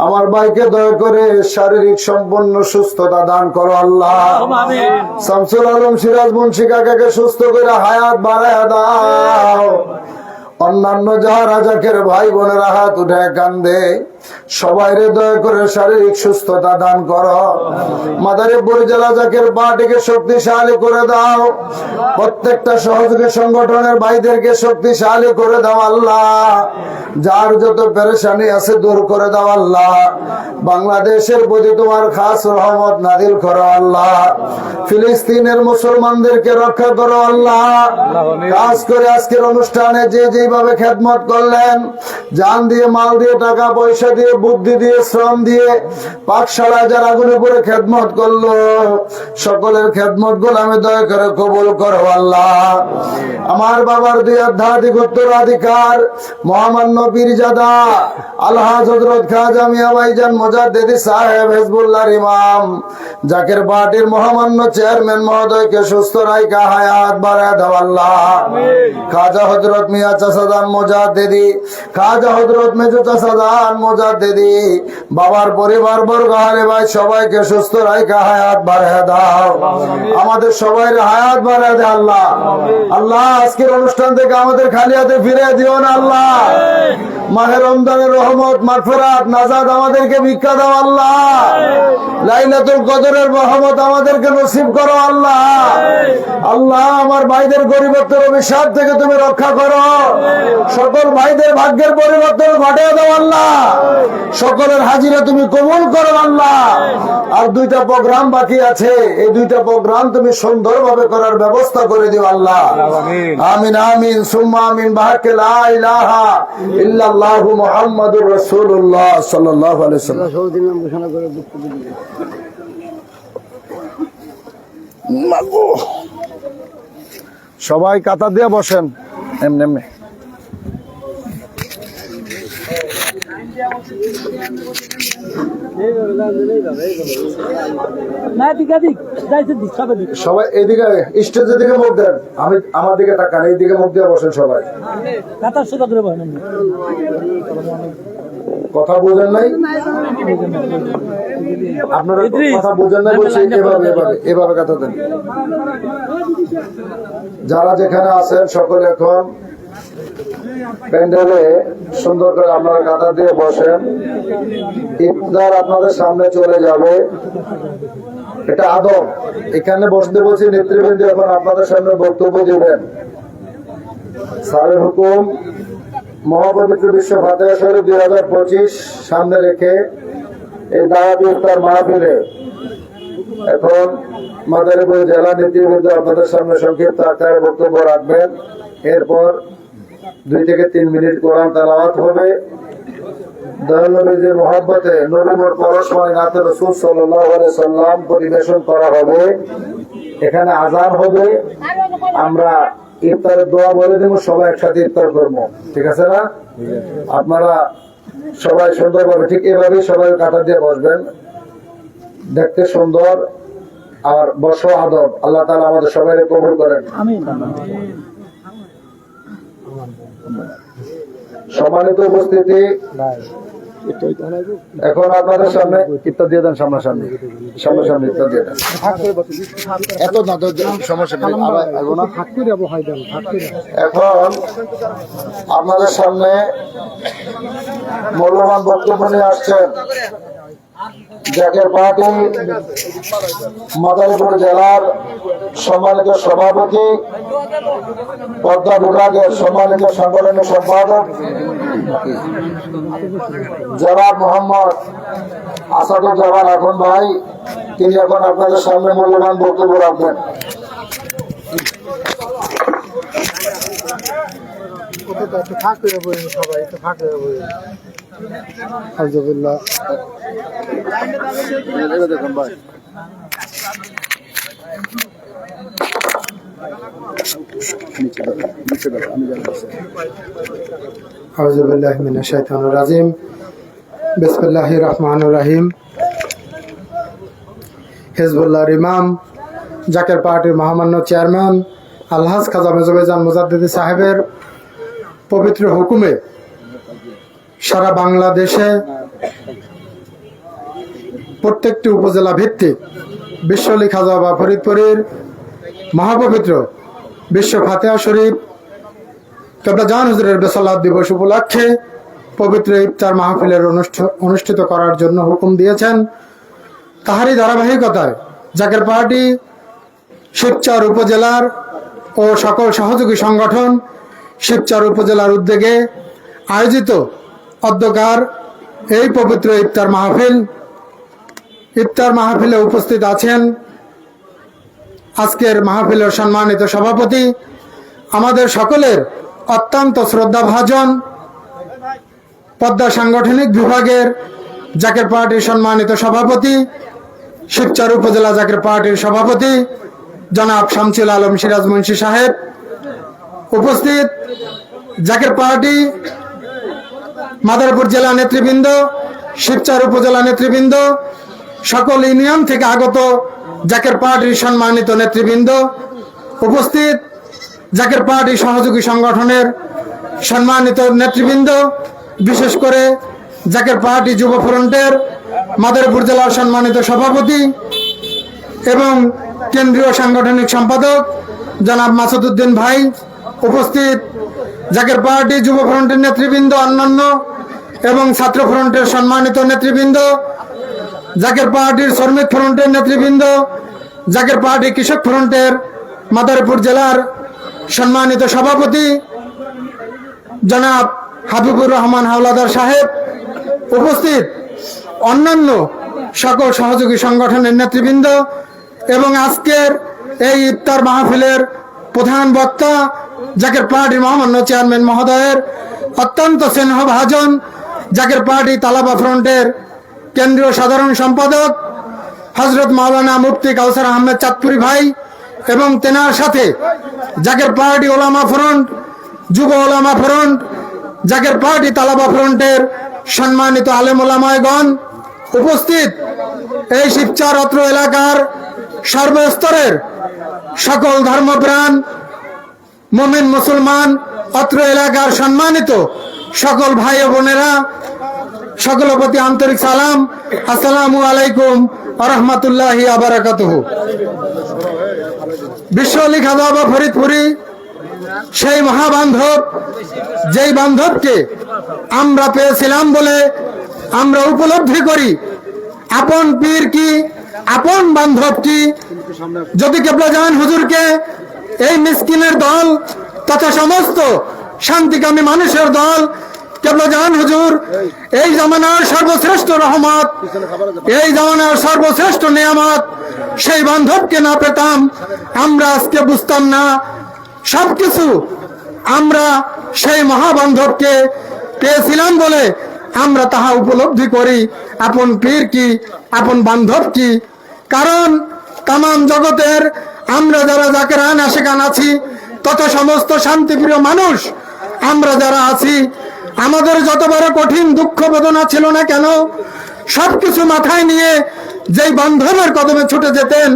আমার ভাইকে দয়া করে শারীরিক সম্পূর্ণ সুস্থতা দান করো আল্লাহ। শামসুল আলম সিরাজ মুন্সি কাকাকে সুস্থ করে হায়াত বাড়ায় দাও। অন্যান্য যারা রাজাকের ভাই বোনেরা হাত উঠে কান্দে, সবাই দয়া করে শারীরিক সুস্থতা দান করো। মাদারীপুর জেলা জাকের পার্টিকে শক্তিশালী করে দাও। প্রত্যেকটা সহযোগী সংগঠনের ভাইদেরকে শক্তিশালী করে দাও আল্লাহ। যার যত পেরেশানি আছে দূর করে দাও আল্লাহ। বাংলাদেশের প্রতি তোমার খাস রহমত নাযিল করো আল্লাহ। ফিলিস্তিনের মুসলমানদেরকে রক্ষা করো আল্লাহ। খাস করে আজকের অনুষ্ঠানে যে যে এইভাবে খেদমত করলেন, জান দিয়ে, মাল দিয়ে, টাকা পয়সা দিয়ে, বুদ্ধি দিয়ে, শ্রম দিয়ে পাকশালায় যারা গুলো করে খেদমত করলো, সকলের খেদমত গুলো আমি দয়া করে কবুল করো আল্লাহ। আমার বাবার দুই অধ্যাত্মিক উত্তরাধিকার মহামান্য পীরজাদা আলহাজ হযরত খাজা মিয়া ভাইজান মুজাদ্দিদি সাহেব হিজবুল্লাহর ইমাম জাকের পার্টির মহামান্য চেয়ারম্যান মহোদয়কে সুস্থ রাইখা হায়াত বাড়ায় দাও আল্লাহ। খাজা হযরত মিয়া চাচাদান মুজাদ্দিদি, খাজা হযরত মেজো চাচাদান মুজাদ্দিদি, বাবার পরিবার বর্গ আলে ভাই সবাইকে সুস্থ রাইখা হায়াত বাড়ায় দাও। আমাদের সবাই হায়াত বাড়ায় দাও আল্লাহ। আল্লাহ আজকের অনুষ্ঠান থেকে আমাদের খালি হাতে ফিরে দিও না আল্লাহ। মাহে রমজানের রহমত, মাগফিরাত, নাজাত আমাদেরকে ভিক্ষা দাও আল্লাহ। লাইলাতুল কদরের রহমত আমাদেরকে নসিব করো আল্লাহ। আল্লাহ আমার ভাইদের গরিবত্বের অভিশাপ থেকে তুমি রক্ষা করো। সকল ভাইদের ভাগ্যের পরিবর্তন ঘটিয়ে দাও আল্লাহ। সকলের হাজিরা তুমি কবুল করো আল্লাহ। আর দুইটা প্রোগ্রাম বাকি আছে, এই দুইটা প্রোগ্রাম তুমি সুন্দরভাবে করার ব্যবস্থা করে দিও আল্লাহ। আমিন আমিন সুম্মা আমিন। বাহাকে লা ইলাহা ইল্লাল্লাহু মুহাম্মাদুর রাসূলুল্লাহ সাল্লাল্লাহু আলাইহি ওয়াসাল্লাম। সবাই কাতার দিয়ে বসেন এমনি এমনি। সবাই এদিকে স্টেজের দিকে মুখ দেন, আমি আমার দিকে তাকান, এইদিকে মুখ দিয়ে বসেন সবাই। কথা বোঝেন নাই আপনারা, কথা বোঝেন নাই বলছি। এভাবে এভাবে এভাবে কথা দেন। যারা যেখানে আছেন সকলে এখন প্যান্ডেলে সুন্দর করে আপনারা কাতার দিয়ে বসেন। ইফতার আপনাদের সামনে চলে যাবে, এটা আদব। এখানে বসতে বলছি নেতৃবৃন্দ এখন আপনাদের সামনে বক্তব্য দিবেন। স্যারের হুকুম মহাপবিত্র বিশ্ব ফাতিহা শরীফ 2025 সামনে রেখে এই দাওয়াত ইফতার মাহফিলে এখন মাদারীপুর জেলা নেতৃবৃন্দ আপনাদের সামনে সংক্ষিপ্ত আকারে বক্তব্য রাখবেন। এরপর 2 থেকে 3 মিনিট কোরআন তেলাওয়াত হবে। দয়াল নবীর মহব্বতে নবী মোর পরশময় নাতে রাসূল সাল্লাল্লাহু আলাইহি সাল্লাম পরিবেশন করা হবে। এখানে আযান হবে, আমরা ইফতারের দোয়া বলে দেব, সবাই একসাথে ইফতার করবো। ঠিক আছে না? আপনারা সবাই সুন্দরভাবে ঠিক এভাবে সবাই কাতার দিয়ে বসবেন, দেখতে সুন্দর আর বসো আদব। আল্লাহ তাআলা আমাদের সবাই কবুল করেন। সম্মানিত উপস্থিতি, এখন আপনাদের সামনে ইফতার দিয়ে দেন, সামনাসামনি সামনাসামনি ইফতার দিয়ে দেন। এত না তো সমস্যা নেই। এখন আপনাদের সামনে মূল্যবান বক্তব্য নিয়ে আসছেন জাকের পার্টি মাদারীপুর জেলার সম্মানিত সভাপতি, পদ্মা বিভাগের সম্মানিত সাংগঠনিক সম্পাদক জনাব মোহাম্মদ আসাদুজ্জামান এখন ভাই, তিনি এখন আপনাদের সামনে মূল্যবান বক্তব্য রাখবেন। আউযু বিল্লাহি মিনাশ শাইতানির রাজিম। বিসমিল্লাহির রহমানির রহিম। হিজবুল্লাহর ইমাম জাকের পার্টির মহামান্য চেয়ারম্যান আলহাজ খাজা মেজো ভাইজান মুজাদ্দিদি সাহেবের পবিত্র হুকুমে সারা বাংলাদেশে প্রত্যেকটি উপজেলা ভিত্তিক বিশ্বলি খাজা বা ফরিদপুরের মহাপবিত্র বিশ্ব ফাতিহা শরীফ কেবলা জান হুজুরের বেসালাত দিবস উপলক্ষে পবিত্র ইফতার মাহফিলের অনুষ্ঠিত করার জন্য হুকুম দিয়েছেন। তাহারই ধারাবাহিকতায় জাকের পার্টি শিবচর উপজেলার ও সকল সহযোগী সংগঠন শিবচর উপজেলার উদ্যোগে আয়োজিত অধ্যকার এই পবিত্র ইফতার মাহফিলে উপস্থিত আছেন আজকের মাহফিলের সম্মানিত সভাপতি, আমাদের সকলের অত্যন্ত শ্রদ্ধাভাজন পদ্মা সাংগঠনিক বিভাগের জাকের পার্টির সম্মানিত সভাপতি, শিবচর উপজেলা জাকের পার্টির সভাপতি জনাব শামসুল আলম সিরাজ মুন্সি সাহেব, উপস্থিত জাকের পার্টি মাদারীপুর জেলা নেতৃবৃন্দ, শিবচর উপজেলা নেতৃবৃন্দ, সকল ইউনিয়ন থেকে আগত জাকের পার্টির সম্মানিত নেতৃবৃন্দ, উপস্থিত জাকের পার্টি সহযোগী সংগঠনের সম্মানিত নেতৃবৃন্দ, বিশেষ করে জাকের পার্টি যুব ফ্রন্টের মাদারীপুর জেলার সম্মানিত সভাপতি এবং কেন্দ্রীয় সাংগঠনিক সম্পাদক জনাব মাসুদ উদ্দিন ভাই, উপস্থিত জাকের পার্টি যুব ফ্রন্টের নেতৃবৃন্দ অন্যান্য এবং ছাত্র ফ্রন্টের সম্মানিত নেতৃবৃন্দ, জাকের পার্টির শ্রমিক ফ্রন্টের নেতৃবৃন্দ, জাকের পার্টি কৃষক ফ্রন্টের মাদারীপুর জেলার সম্মানিত সভাপতি জনাব হাবিবুর রহমান হাওলাদার সাহেব, উপস্থিত অন্যান্য সকল সহযোগী সংগঠনের নেতৃবৃন্দ এবং আজকের এই ইফতার মাহফিলের প্রধান বক্তা জাকের পার্টির মহামান্য চেয়ারম্যান মহোদয়ের অত্যন্ত স্নেহভাজন জাকের পার্টি তালাবা ফ্রন্টের কেন্দ্রীয় সাধারণ সম্পাদক হজরত মাওলানা মুফতি কাউসার আহমেদ চাঁদপুরি ভাই এবং তেনার সাথে জাকের পার্টি ওলামা ফ্রন্ট, যুব ওলামা ফ্রন্ট, জাকের পার্টি তালাবা ফ্রন্টের সম্মানিত আলেম ওলামায়গণ, উপস্থিত এই শিবচর অত্র এলাকার সর্বস্তরের সকল ধর্মপ্রাণ মুমিন মুসলমান, অত্র এলাকার সম্মানিত সকল ভাই ও বোনেরা, সকলের প্রতি আন্তরিক সালাম, আসসালামু আলাইকুম ওয়া রাহমাতুল্লাহি ওয়া বারাকাতুহু। বিশ্বলি খাজা বাবা ফরিদপুরি সেই মহাবান্ধব, যেই বান্ধবকে আমরা পেয়েছিলাম বলে আমরা উপলব্ধি করি আপন পীর কি, আপন বান্ধব কি। যদি কেবলাজান হুজুরকে এই মিসকিনের দল তথা সমস্ত শান্তিকামী মানুষের দল কেবলাজান হুজুর এই জামানার সর্বশ্রেষ্ঠ রহমত, এই জামানার সর্বশ্রেষ্ঠ নিয়ামত, সেই বান্ধবকে না পেতাম আমরা আজকে বুঝতাম না সবকিছু। আমরা সেই মহাবান্ধবকে পেয়েছিলাম বলে আমরা তাহা উপলব্ধি করি আপন পীর কি, আপন বান্ধব কি। কারণ তামাম জগতের আমরা যারা জাকেরান আশিকান আছি তত সমস্ত শান্তিপ্রিয় মানুষ আমরা যারা আছি, আমাদের যত বড় কঠিন দুঃখ বেদনা ছিল না কেন, সবকিছু মাথায় নিয়ে যেই বান্ধবের কদমে ছুটে যেতেন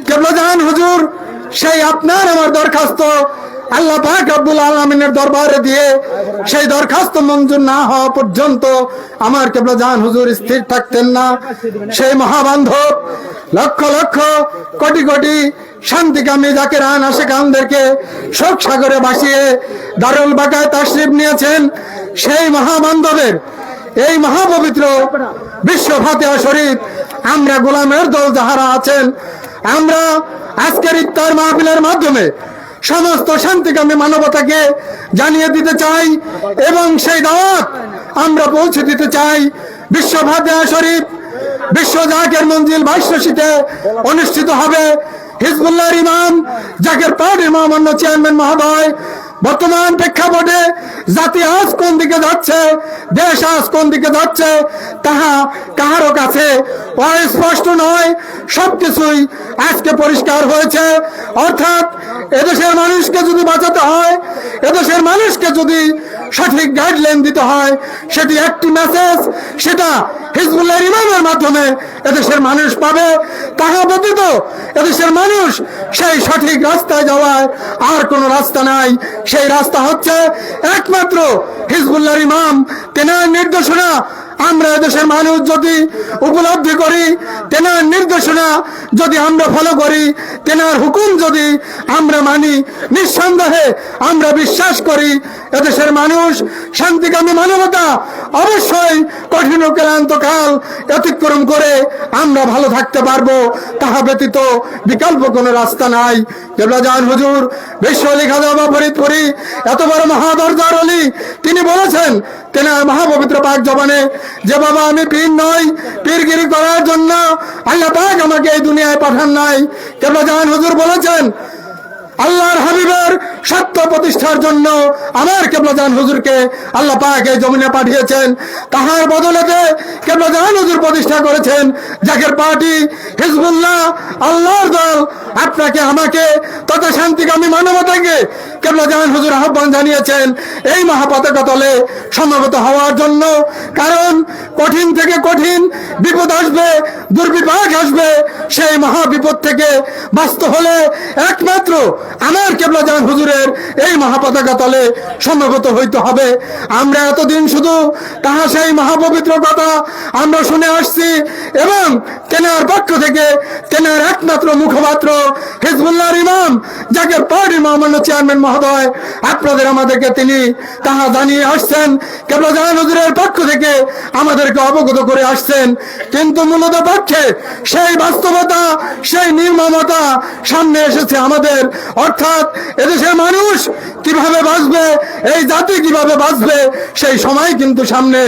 কেবলাজান হুজুর, সেই আপনার আমার দরখাস্ত আল্লাহ পাক রব্বুল আলামিনের দরবারে দিয়ে সেই দরখাস্ত মঞ্জুর না হওয়া পর্যন্ত আমার কেবলাজান হুজুর স্থির থাকতেন না। সেই মহাবান্ধব লক্ষ লক্ষ কোটি কোটি শান্তিকামী জাকেরান আশিকানদেরকে শোক সাগরে ভাসিয়ে দারুল বাকায় তাশরিফ নিয়েছেন। সেই মহাবান্ধবের এই মহাপবিত্র বিশ্ব ফাতিহা শরীফ আমরা গোলামের দল যাহারা আছেন, আমরা আজকের ইফতার মাহফিলের মাধ্যমে সমস্ত শান্তিকামী মানবতাকে জানিয়ে দিতে চাই এবং সেই দাওয়াত আমরা পৌঁছে দিতে চাই। বিশ্ব ফাতিহা শরীফ বিশ্ব জাকের মঞ্জিল 22শীতে অনুষ্ঠিত হবে। হিজবুল্লাহর ইমাম জাকের পার্টির মহামান্য চেয়ারম্যান মহোদয় বর্তমান প্রেক্ষাপটে জাতি আজ কোন দিকে যাচ্ছে, দেশ আজ কোন দিকে যাচ্ছে তাহা কাহারও কাছে অস্পষ্ট নয়, সবকিছুই আজকে পরিষ্কার হয়েছে। অর্থাৎ এদেশের মানুষকে যদি বাঁচাতে হয়, এদেশের মানুষকে যদি সঠিক গাইডলাইন দিতে হয়, সেটি একটি মেসেজ, সেটা হিজবুল্লাহর ইমামের মাধ্যমে এদেশের মানুষ পাবে। তাহা ব্যতীত এদেশের মানুষ সেই সঠিক রাস্তায় যাওয়ার আর কোনো রাস্তা নাই। সেই রাস্তা হচ্ছে একমাত্র হিজবুল্লাহর ইমাম, তেনার নির্দেশনা আমরা এদেশের মানুষ যদি উপলব্ধি করি, তেনার নির্দেশনা যদি আমরা ফলো করি, তেনার হুকুম যদি আমরা মানি, নিঃসন্দেহে আমরা বিশ্বাস করি এদেশের মানুষ শান্তিকামী মানবতা অবশ্যই কঠিন ও ক্লান্ত কাল অতিক্রম করে আমরা ভালো থাকতে পারবো। তাহা ব্যতীত বিকল্প কোনো রাস্তা নাই। কেবলাজান হুজুর বিশ্বলি খাজা বাবা ফরিদপুরি এত বড় মহাদরজার অলি, তিনি বলেছেন তেনার মহাপবিত্র পাক জবানে যে বাবা আমি পীর নই, পীরগিরি করার জন্য আল্লাহ পাক আমাকে এই দুনিয়ায় পাঠান নাই। কেবলাজান হুজুর বলেছেন আল্লাহর হাবিবের সত্য প্রতিষ্ঠার জন্য আমার কেবলাজান হুজুরকে আল্লাহ পাক এই জমিনে পাঠিয়েছেন। তাহার বদলেতে কেবলাজান হুজুর প্রতিষ্ঠা করেছেন জাকের পার্টি, হিজবুল্লাহ, আল্লাহর দল। আপনাকে আমাকে তথা শান্তিকামী মানবতাকে কেবলাজান হুজুর আহ্বান জানিয়েছেন এই মহাপতাকা তলে সমবেত হওয়ার জন্য। কারণ কঠিন থেকে কঠিন বিপদ আসবে, দুর্বিপাক আসবে। সেই মহাবিপদ থেকে বাঁচতে হলে একমাত্র আমার কেবলাজান হুজুরের এই মহাপতাকা তলে সমবেত হইতে হবে। আমরা এতদিন শুধু তাহা সেই মহাপবিত্র কথা আমরা শুনে আসছি এবং তেনার পক্ষ থেকে তেনার একমাত্র মুখপাত্র হিজবুল্লাহর ইমাম জাকের পার্টির মহামান্য চেয়ারম্যান মহোদয় আপনাদের আমাদেরকে তিনি তাহা জানিয়ে আসছেন, কেবলাজান হুজুরের পক্ষ থেকে আমাদেরকে অবগত করে আসছেন। কিন্তু মূলত পক্ষে সেই বাস্তবতা, সেই নির্মমতা সামনে এসেছে আমাদের। অর্থাৎ এদেশের মানুষ কিভাবে বাঁচবে, এই জাতি কিভাবে বাঁচবে সেই সময় কিন্তু সামনে।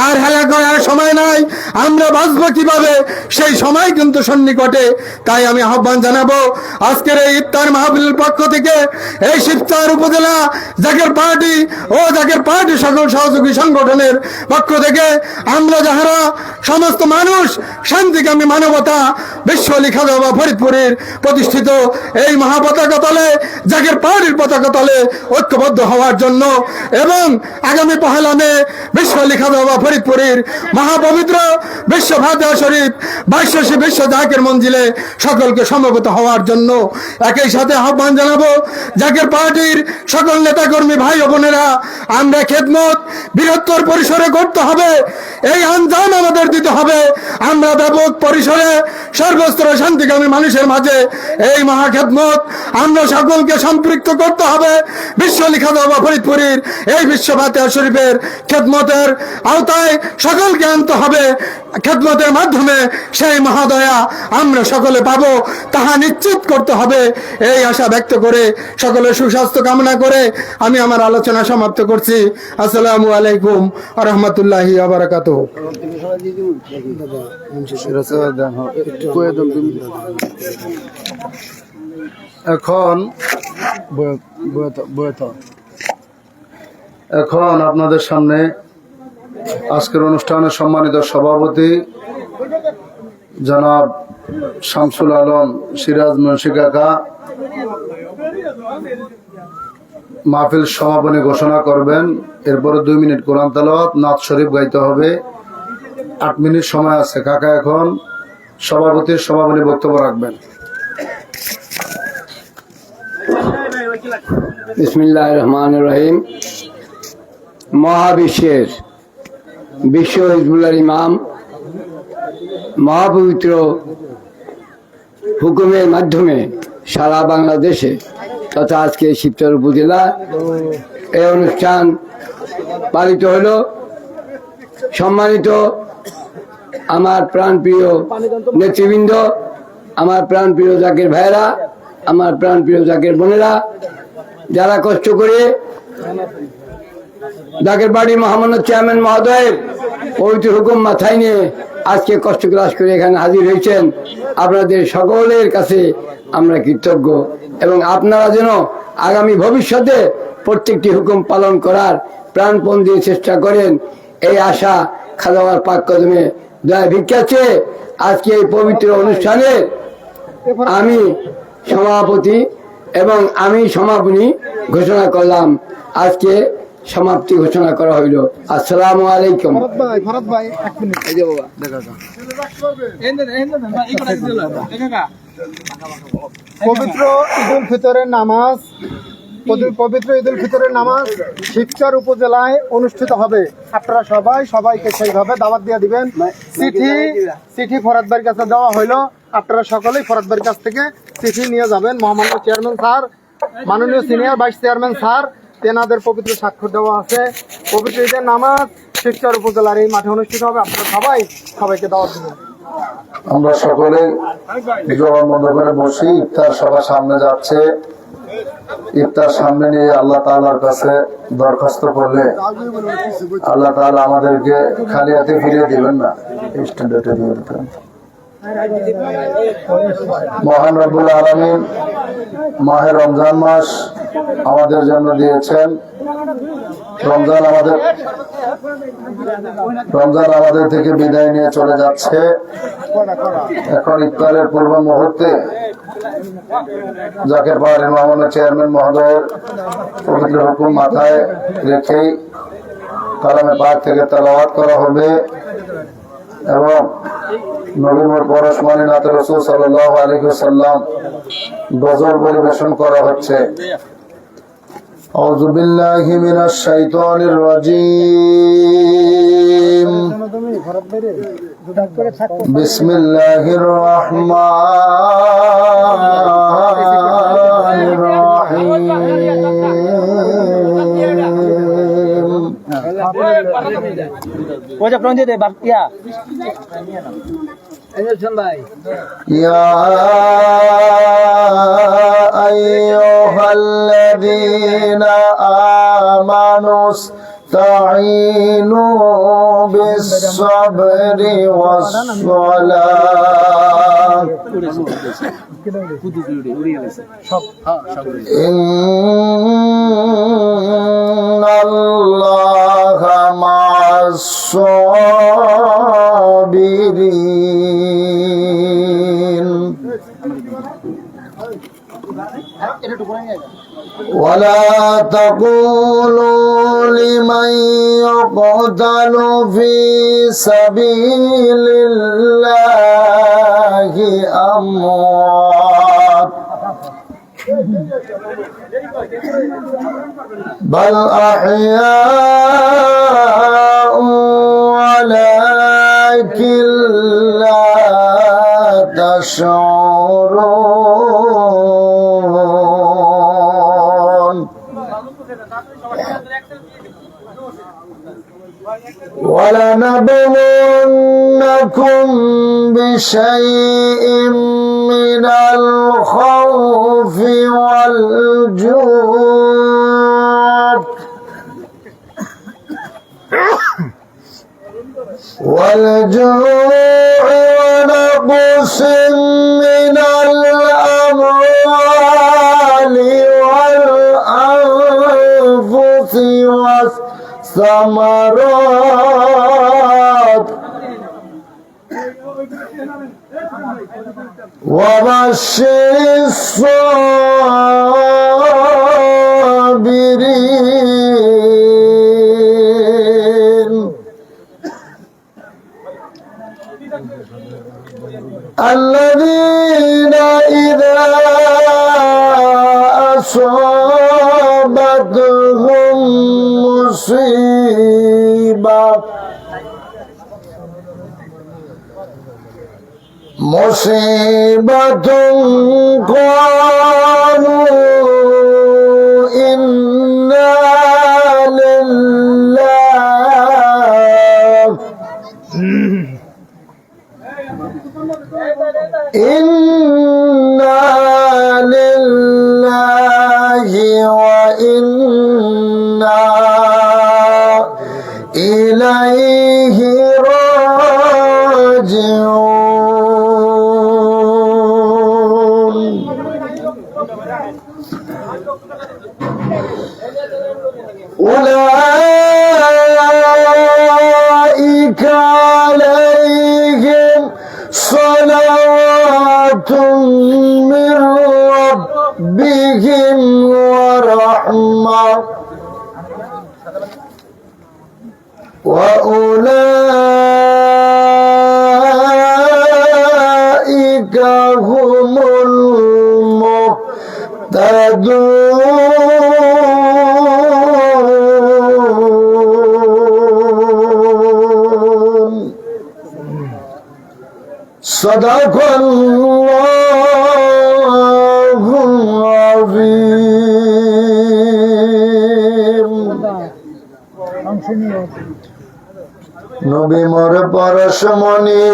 আর হেলা করার সময় নাই, আমরা বাঁচবো কিভাবে সেই সময় কিন্তু সন্নিকটে। তাই আমি আহ্বান জানাবো আজকের এই ইফতার মাহফিলের পক্ষ থেকে এই শিবচর উপজেলা জাকের পার্টি ও জাকের পার্টি সকল সহযোগী সংগঠনের পক্ষ থেকে আমরা যাহারা সমস্ত মানুষ শান্তিকামী মানবতা বিশ্বলি খাজা ফরিদপুরের প্রতিষ্ঠিত এই মহাপতাকা তলে জাকের পার্টির পতাকা তলে ঐক্যবদ্ধ হওয়ার জন্য এবং আগামী 1 মে বিশ্বলি খাজা ফরিদপুরের মহাপবিত্র বিশ্ব ফাতিহা শরীফ 22 বিশ্ব জাকের মঞ্জিলে সকলকে সমবেত হওয়ার জন্য একই সাথে আহ্বান জানাবো জাকের পার্টির সকল নেতাকর্মী ভাই ও বোনেরা, আমরা খেদমত বৃহত্তর পরিসরে করতে হবে। এই আঞ্জাম আমাদের দিতে হবে। আমরা ব্যাপক পরিসরে সর্বস্তরে শান্তিকামী মানুষের মাঝে এই মহা খেদমত আমরা সকলকে সম্পৃক্ত করতে হবে। বিশ্বলি খাজা ফরিদপুরের এই বিশ্ব ফাতিহা শরীফের খেদমতের আওতায় সকলকে আনতে হবে। খেদমতের মাধ্যমে সেই মহাদয়া আমরা সকলে পাবো, তাহা নিশ্চিত করতে হবে। এই আশা ব্যক্ত করে সকলের সুস্বাস্থ্য কামনা করে আমি আমার আলোচনা সমাপ্ত করছি। আসসালামু আলাইকুম ওয়া রাহমাতুল্লাহি ওয়া বারাকাতুহু। এখন আপনাদের সামনে আজকের অনুষ্ঠানের সম্মানিত সভাপতি জনাব শামসুল আলম সিরাজ মুন্সি কাকা মাহফিল সমাপনী ঘোষণা করবেন। এরপরে 2 মিনিট কোরআন তেলাওয়াত, নাত শরীফ গাইতে হবে। 8 মিনিট সময় আছে। কাকা এখন সভাপতির সমাপনী বক্তব্য রাখবেন। বিসমিল্লাহির রহমানির রহিম। মহাবিশ্বের বিশ্ব হিজবুল্লাহর ইমাম মহাপবিত্র হুকুমের মাধ্যমে সারা বাংলাদেশে তথা আজকে শিবচর উপজেলা এই অনুষ্ঠান পালিত হল। সম্মানিত আমার প্রাণপ্রিয় নেতৃবৃন্দ, আমার প্রাণপ্রিয় জাকের ভাইয়েরা, আমার প্রাণপ্রিয় জাকের বোনেরা, যারা কষ্ট করে জাকের বাড়ি মহামান্য চেয়ারম্যান মহোদয়ের পবিত্র হুকুম মাথায় নিয়ে আজকে কষ্ট ক্লাস করে এখানে হাজির হয়েছেন, আপনাদের সকলের কাছে আমরা কৃতজ্ঞ। এবং আপনারা যেন আগামী ভবিষ্যতে প্রত্যেকটি হুকুম পালন করার প্রাণপণ দিয়ে চেষ্টা করেন, এই আশা খাজাওয়ার পাক কদমে দয়া ভিক্ষা চেয়ে আজকে এই পবিত্র অনুষ্ঠানে আমি সভাপতি এবং আমি সমাপনী ঘোষণা করলাম। আজকে সমাপ্তি ঘোষণা করা হইল। আসসালামু আলাইকুম। পবিত্র ঈদুল ফিতরের নামাজ শিবচর উপজেলায় অনুষ্ঠিত হবে। আপনারা সবাইকে সেইভাবে দাওয়াত দিয়ে দিবেন। চিঠি ফরাদবাড়ির কাছে দেওয়া হইলো, আপনারা সকলেই ফরাদবাড়ির কাছ থেকে চিঠি নিয়ে যাবেন। মহামান্য চেয়ারম্যান স্যার, মাননীয় সিনিয়র ভাইস চেয়ারম্যান স্যার, তেনাদের পবিত্র স্বাক্ষর দেওয়া আছে। পবিত্র ঈদের নামাজ শিবচর উপজেলার এই মাঠে অনুষ্ঠিত হবে। আপনারা সবাইকে দাওয়াত দিবেন। আমরা সকলে জবান বন্ধ করে বসি। ইফতার সবার সামনে যাচ্ছে। ইফতার সামনে নিয়ে আল্লাহ তাআলার কাছে দরখাস্ত করলে আল্লাহ তাআলা আমাদেরকে খালি হাতে ফিরিয়ে দিবেন না। স্ট্যান্ডার্ডে দিয়ে দিতেন। মহান রব্বুল আলামিন মাহে রমজান মাস আমাদের জন্য দিয়েছেন। রমজান আমাদের থেকে বিদায় নিয়ে চলে যাচ্ছে। এখন ইফতারের পূর্ব মুহূর্তে জাকের পাহাড়ি মাহমুদের চেয়ারম্যান মহোদয়ের পবিত্র হুকুম মাথায় রেখেই কালামে পাক থেকে তেলাওয়াত করা হবে এবং নবীর পরশমণি নাথ রাসূল সাল্লাল্লাহু আলাইহি ওয়াসাল্লাম গজল পরিবেশন করা হচ্ছে। আউযু বিল্লাহি মিনাশ শাইতানির রাজীম। বিসমিল্লাহির রহমানির রহিম। يا أيها الذين آمنوا استعينوا بالصبر والصلاة إن الله مع الصابرين ولا تقولوا لمن يقتل في سبيل الله أموات بل أحياء ولكن لا تشعرون ولنبلونكم بشيء من الخوف والجوع ونقص من الأموال والأنفس والثمرات وبشر الصابرين الذين إذا أصابتهم مصيبة قالوا إنا لله إنا لله وإنا إليه راجعون أولئك عليهم صلوات من ربهم ورحمة وأولئك هم المهتدون صدق الله العظيم নবী মোর পরশমণি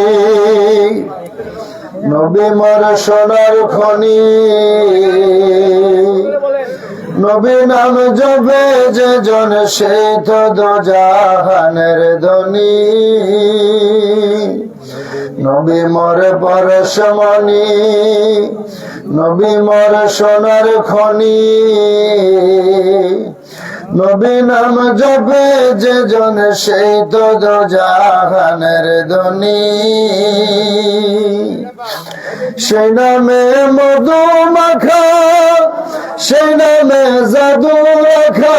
নবী মোর সোনার খনি নবী নাম জপে যে জন সে তো দোজাহানের ধনী নবী মোর পরশমণি, নবী মোর সোনার খনি, নবী নাম জপে যে জন সেই তো দোজাহানের ধনী। সেই নামে মধু মাখা, সেই নামে জাদু রাখা,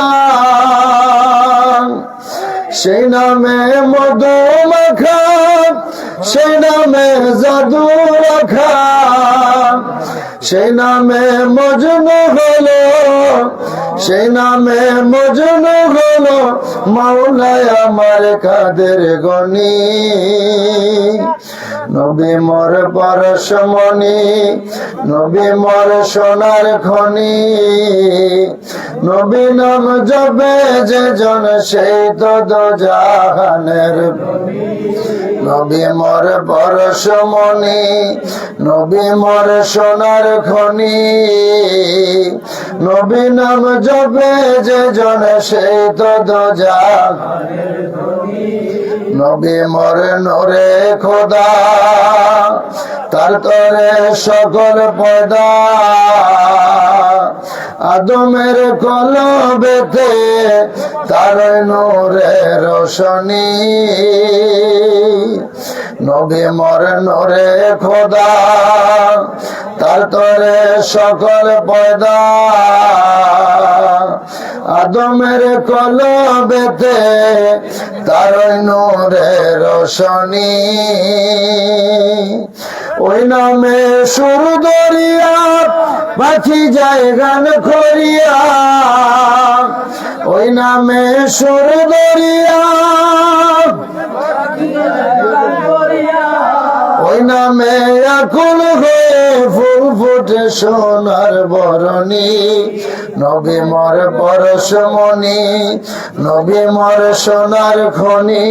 সেই নামে মধু মাখা, সেই নামে জাদু রাখা, সেই নামে মজনু হলো, সেই নামে মজনু হলো মাওলায় আমার কাদের গনি। নবী মোর পরশমণি, নবী মোর সোনার খনি, নবী নাম জপে যে জন সেই তো দোজাহানের। নবী মোর পরশমণি, নবী মোর সোনার খনি, নবী নাম জপে যে জন সেই তো দোজাহানের। নবী মোর নূরে খোদা, তার তরে সকল পয়দা, আদমের কলবেতে তার নূরে রোশনী। নবী মোর নূরে খোদা, তার তরে সকল পয়দা, আদমের কলবেতে তার নূরে রোশনী। ওই নামে সুর দরিয়া পাখি যায় গান করিয়া, ওই নামে সুর দরিয়া, ওই নামে আকুল হয়ে ফুল ফুটে সোনার বরণী। নবী মোর পরশমণি, নবী মোর সোনার খনি,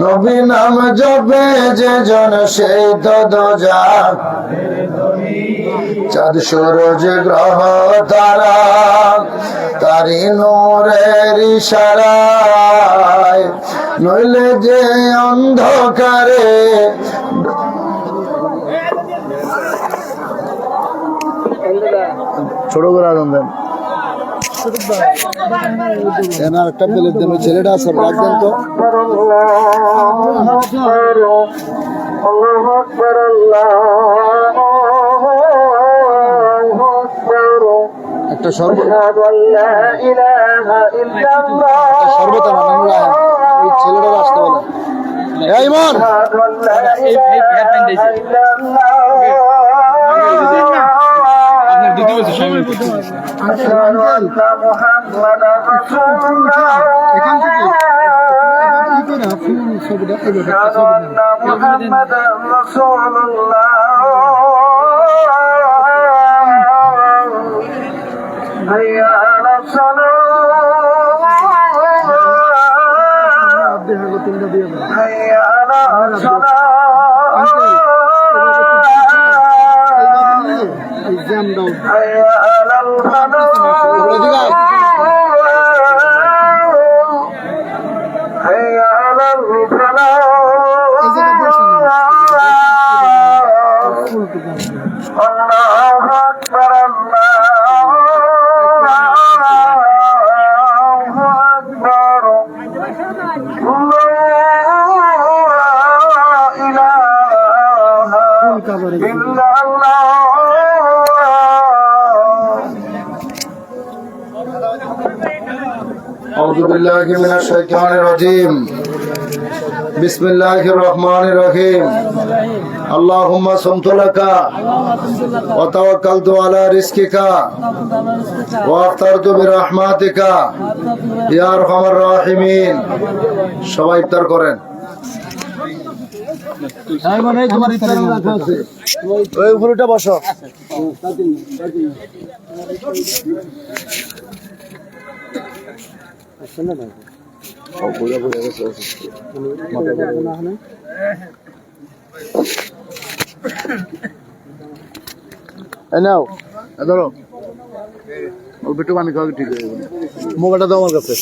নবী নাম জপে যে জন সেই তো দোজাহানের ধনী। চাঁদ সূরজ গ্রহ তারা তারি নূরের ইশারায়, নইলে যে অন্ধকারে ছোট করে আগুন দেন। এনার একটা প্লেট দেন, ওই ছেলেটা আছে রাখবেন তো। একটা শরবত, শরবত ওই ছেলেটা আসতে বলে। এই মন أعوذ بالله من الشيطان الرجيم بسم الله الرحمن الرحيم اللهم صمت لك وتوكلت على رزقك واخترت برحمتك يا أرحم الراحمين সবাই ইফতার করেন ওই উপরটা বসো নাও ধরো অল্প একটু পানি খাওয়া ঠিক হয়ে যাবে মোবাইলটা দাও আমার কাছে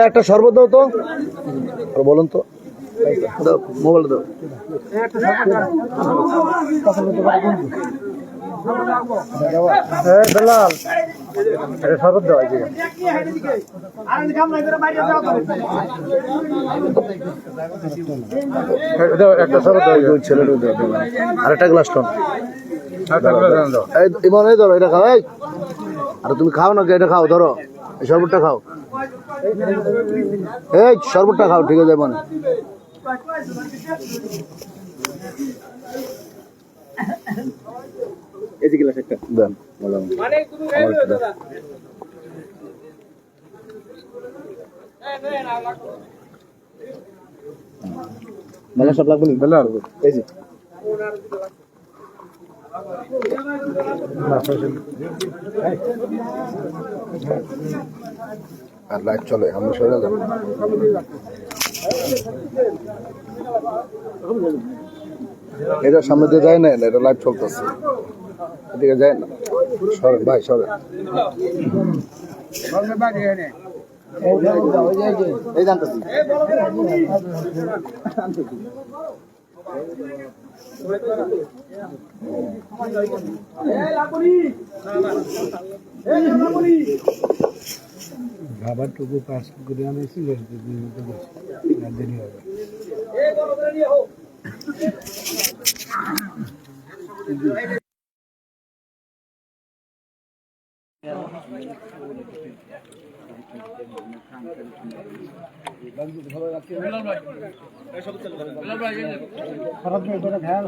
একটা শরবত দাও তো, বলুন তো, মোবাইল দাও। বেলাল শরবত দাও, একটা শরবত দাও ছেলের, আর একটা গ্লাস খাও, ইমন এই ধরো এটা খাও। আর তুমি খাও না, এটা খাও, ধরো এই শরবতটা খাও, এই শরবতটা খাও, ঠিক আছে মানে। এই যে গ্লাস একটা দেন, মেলা সব লাগবে, মেলা এই যে আর লাইট চলে, আমরা সরে যাবো। এটা সামনে দিয়ে যায় না, এটা লাইট চলতেছে, এদিকে যায় না, সরেন ভাই সরেন। এই জানতেছি খাবারটুকু পাস করে আনেছি, দেরি হবে। খারাপ খেয়াল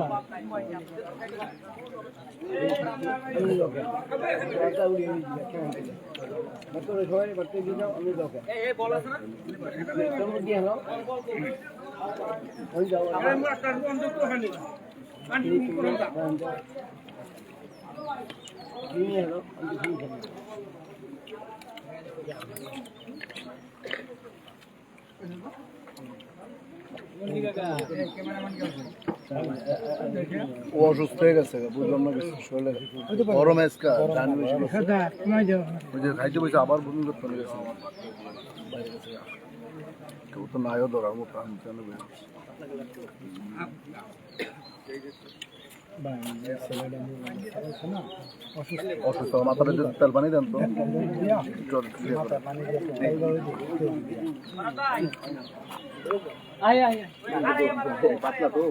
ও অসুস্থ হয়ে গেছে, বুঝলাম না কিছু, শরীরে গরম এসকা খাইতে বসে আবার বমি করতে গেছে, কেউ তো নাইও ধরার মতো। আমি কেন অসুস্থ, মাথাটা যদি তেল পানি দেন তো। পাতলা তো